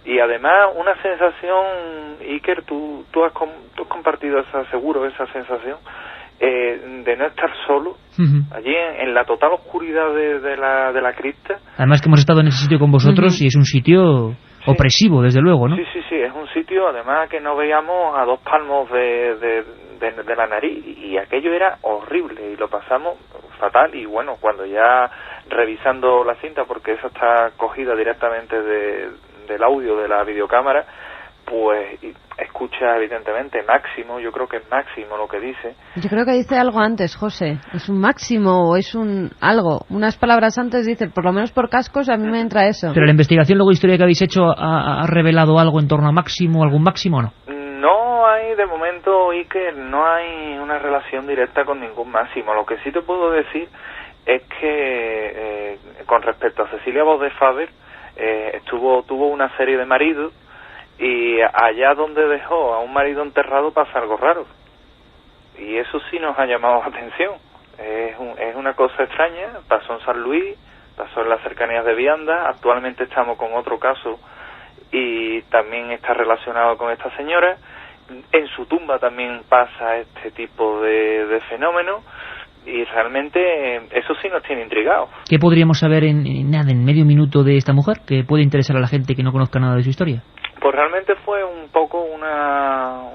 Y además una sensación, Iker, tú has compartido esa sensación de no estar solo, allí en la total oscuridad de la cripta. Además que hemos estado en ese sitio con vosotros y es un sitio opresivo, desde luego, ¿no? Sí, es un sitio además que no veíamos a 2 palmos de la nariz, y aquello era horrible y lo pasamos fatal. Y bueno, cuando ya revisando la cinta, porque esa está cogida directamente del audio de la videocámara, pues escucha evidentemente máximo. Yo creo que es máximo lo que dice. Yo creo que dice algo antes, José. Es un máximo o es un algo. Unas palabras antes dice, por lo menos por cascos a mí me entra eso. Pero la investigación luego historia que habéis hecho ha revelado algo en torno a máximo, algún máximo o no. No hay de momento, Iker, no hay una relación directa con ningún máximo. Lo que sí te puedo decir es que con respecto a Cecilia Voz de Faber, tuvo una serie de maridos, y allá donde dejó a un marido enterrado pasa algo raro, y eso sí nos ha llamado la atención. Es una cosa extraña. Pasó en San Luis, pasó en las cercanías de Vianda. Actualmente estamos con otro caso y también está relacionado con esta señora. En su tumba también pasa este tipo de fenómeno, y realmente eso sí nos tiene intrigados. ¿Qué podríamos saber en medio minuto de esta mujer que puede interesar a la gente que no conozca nada de su historia? Pues realmente fue un poco una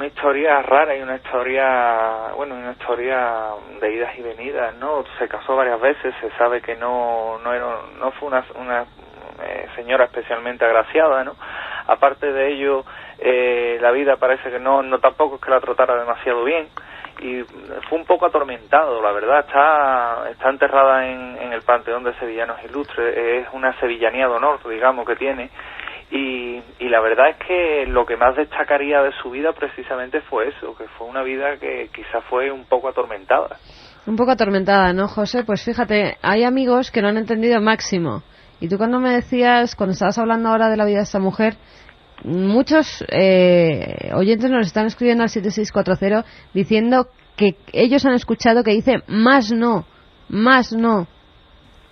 historia rara y una historia de idas y venidas, ¿no? Se casó varias veces, se sabe que no fue una señora especialmente agraciada, ¿no? Aparte de ello, la vida parece que no tampoco es que la tratara demasiado bien, y fue un poco atormentado, la verdad. Está enterrada en el Panteón de Sevillanos Ilustres. Es una sevillanía de honor, digamos, que tiene. Y la verdad es que lo que más destacaría de su vida precisamente fue eso, que fue una vida que quizás fue un poco atormentada. Un poco atormentada, ¿no, José? Pues fíjate, hay amigos que no han entendido máximo. Y tú cuando me decías, cuando estabas hablando ahora de la vida de esta mujer, muchos oyentes nos están escribiendo al 7640 diciendo que ellos han escuchado que dice más no.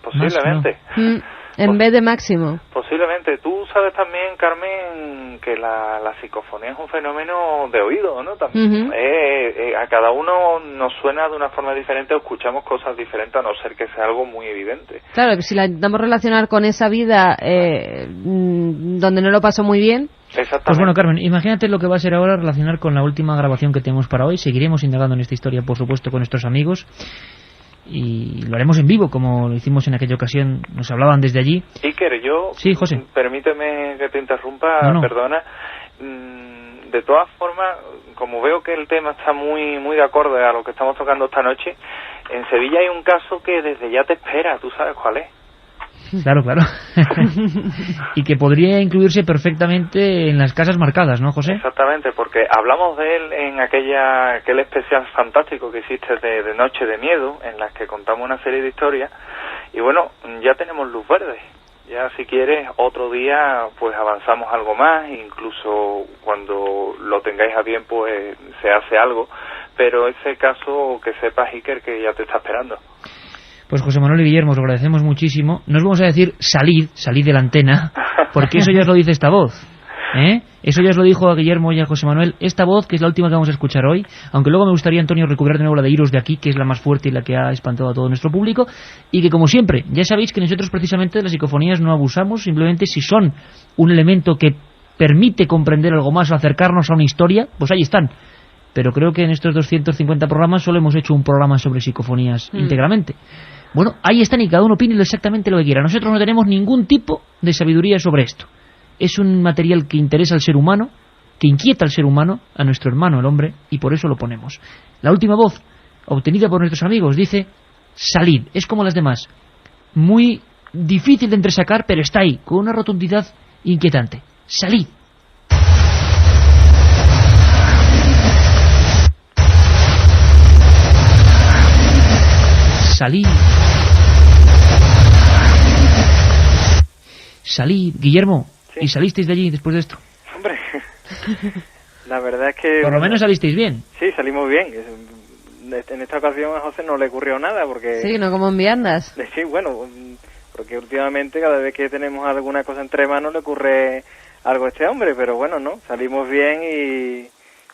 Posiblemente. Más no. En vez de máximo. Posiblemente. Tú sabes también, Carmen, que la psicofonía es un fenómeno de oído, ¿no? También a cada uno nos suena de una forma diferente o escuchamos cosas diferentes, a no ser que sea algo muy evidente. Claro, si la intentamos relacionar con esa vida donde no lo pasó muy bien. Exactamente. Pues bueno, Carmen, imagínate lo que va a ser ahora relacionar con la última grabación que tenemos para hoy. Seguiremos indagando en esta historia, por supuesto, con nuestros amigos. Y lo haremos en vivo, como lo hicimos en aquella ocasión. Nos hablaban desde allí. Iker, Sí, José. Permíteme que te interrumpa, No. perdona. De todas formas, como veo que el tema está muy muy de acorde a lo que estamos tocando esta noche, en Sevilla hay un caso que desde ya te espera. ¿Tú sabes cuál es? Claro. Y que podría incluirse perfectamente en las casas marcadas, ¿no, José? Exactamente, porque hablamos de él en aquel especial fantástico que hiciste de Noche de Miedo, en las que contamos una serie de historias, y bueno, ya tenemos luz verde. Ya si quieres, otro día pues avanzamos algo más, incluso cuando lo tengáis a bien pues se hace algo, pero ese caso que sepas, Iker, que ya te está esperando. Pues José Manuel y Guillermo, os lo agradecemos muchísimo. No os vamos a decir salid de la antena, porque eso ya os lo dice esta voz. Eso ya os lo dijo a Guillermo y a José Manuel. Esta voz, que es la última que vamos a escuchar hoy, aunque luego me gustaría, Antonio, recuperar de nuevo la de Iros de aquí, que es la más fuerte y la que ha espantado a todo nuestro público, y que, como siempre, ya sabéis que nosotros precisamente de las psicofonías no abusamos, simplemente si son un elemento que permite comprender algo más o acercarnos a una historia, pues ahí están. Pero creo que en estos 250 programas solo hemos hecho un programa sobre psicofonías íntegramente. Bueno, ahí están y cada uno opine exactamente lo que quiera. Nosotros no tenemos ningún tipo de sabiduría sobre esto. Es un material que interesa al ser humano, que inquieta al ser humano, a nuestro hermano el hombre, y por eso lo ponemos. La última voz, obtenida por nuestros amigos, dice: salid. Es como las demás. Muy difícil de entresacar, pero está ahí, con una rotundidad inquietante. Salid. Salid. Guillermo, ¿Sí? ¿Y salisteis de allí después de esto? Hombre, la verdad es que... Por lo menos salisteis bien. Sí, salimos bien. En esta ocasión a José no le ocurrió nada porque... Sí, no como en viandas. Sí, bueno, porque últimamente cada vez que tenemos alguna cosa entre manos le ocurre algo a este hombre, pero bueno, no, salimos bien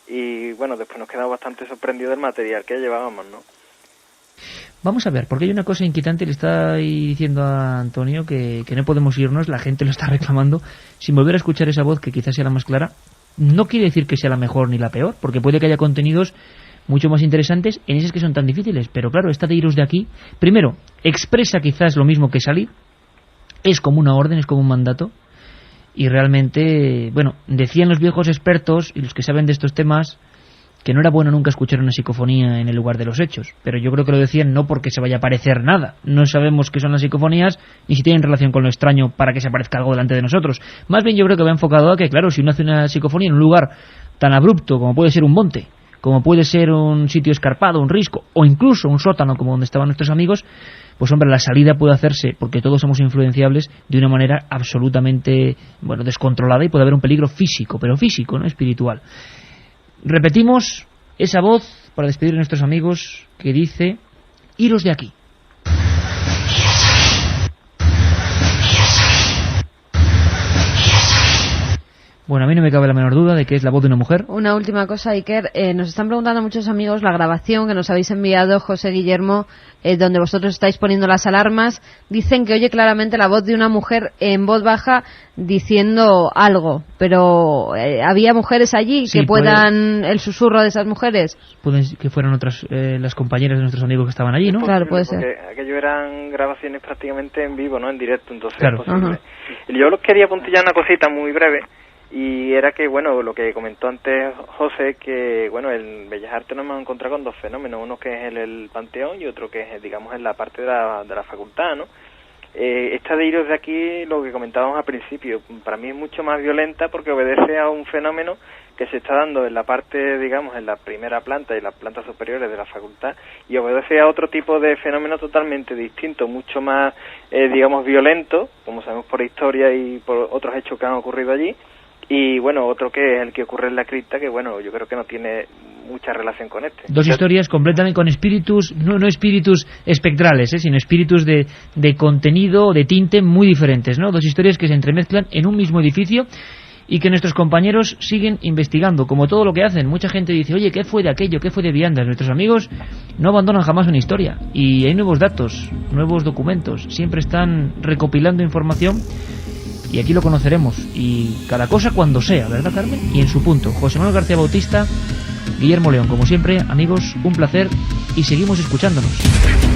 y bueno, después nos quedamos bastante sorprendidos del material que llevábamos, ¿no? Vamos a ver, porque hay una cosa inquietante, le está diciendo a Antonio que no podemos irnos, la gente lo está reclamando, sin volver a escuchar esa voz que quizás sea la más clara. No quiere decir que sea la mejor ni la peor, porque puede que haya contenidos mucho más interesantes en esas que son tan difíciles, pero claro, esta de Iros de aquí, primero, expresa quizás lo mismo que salir, es como una orden, es como un mandato, y realmente, bueno, decían los viejos expertos y los que saben de estos temas que no era bueno nunca escuchar una psicofonía en el lugar de los hechos, pero yo creo que lo decían no porque se vaya a parecer nada, no sabemos qué son las psicofonías ni si tienen relación con lo extraño para que se aparezca algo delante de nosotros, más bien yo creo que va enfocado a que, claro, si uno hace una psicofonía en un lugar tan abrupto como puede ser un monte, como puede ser un sitio escarpado, un risco, o incluso un sótano como donde estaban nuestros amigos, pues hombre, la salida puede hacerse, porque todos somos influenciables, de una manera absolutamente, bueno, descontrolada, y puede haber un peligro físico, pero físico, no espiritual. Repetimos esa voz para despedir a nuestros amigos que dice: iros de aquí. Bueno, a mí no me cabe la menor duda de que es la voz de una mujer. Una última cosa, Iker. Nos están preguntando muchos amigos la grabación que nos habéis enviado, José, Guillermo, donde vosotros estáis poniendo las alarmas. Dicen que oye claramente la voz de una mujer en voz baja diciendo algo. Pero ¿había mujeres allí Sí, que puedan el susurro de esas mujeres? Pueden que fueran otras las compañeras de nuestros amigos que estaban allí, ¿no? Claro, puede ser. Porque aquello eran grabaciones prácticamente en vivo, ¿no? En directo, entonces Claro. es posible. Yo los quería puntillar una cosita muy breve. Y era que, bueno, lo que comentó antes José, que, bueno, en Bellas Artes nos hemos encontrado con dos fenómenos, uno que es el Panteón y otro que es, digamos, en la parte de la facultad, ¿no? Esta de Iros de aquí, lo que comentábamos al principio, para mí es mucho más violenta porque obedece a un fenómeno que se está dando en la parte, digamos, en la primera planta y las plantas superiores de la facultad, y obedece a otro tipo de fenómeno totalmente distinto, mucho más, digamos, violento, como sabemos por historia y por otros hechos que han ocurrido allí. Y bueno, otro que es el que ocurre en la cripta, que bueno, yo creo que no tiene mucha relación con este. Dos historias completamente con espíritus, no espíritus espectrales, sino espíritus de contenido, de tinte muy diferentes, ¿no? Dos historias que se entremezclan en un mismo edificio y que nuestros compañeros siguen investigando, como todo lo que hacen. Mucha gente dice, oye, ¿qué fue de aquello? ¿Qué fue de Viandas? Nuestros amigos no abandonan jamás una historia. Y hay nuevos datos, nuevos documentos. Siempre están recopilando información y aquí lo conoceremos. Y cada cosa cuando sea, ¿verdad, Carmen? Y en su punto. José Manuel García Bautista, Guillermo León, como siempre, amigos, un placer y seguimos escuchándonos.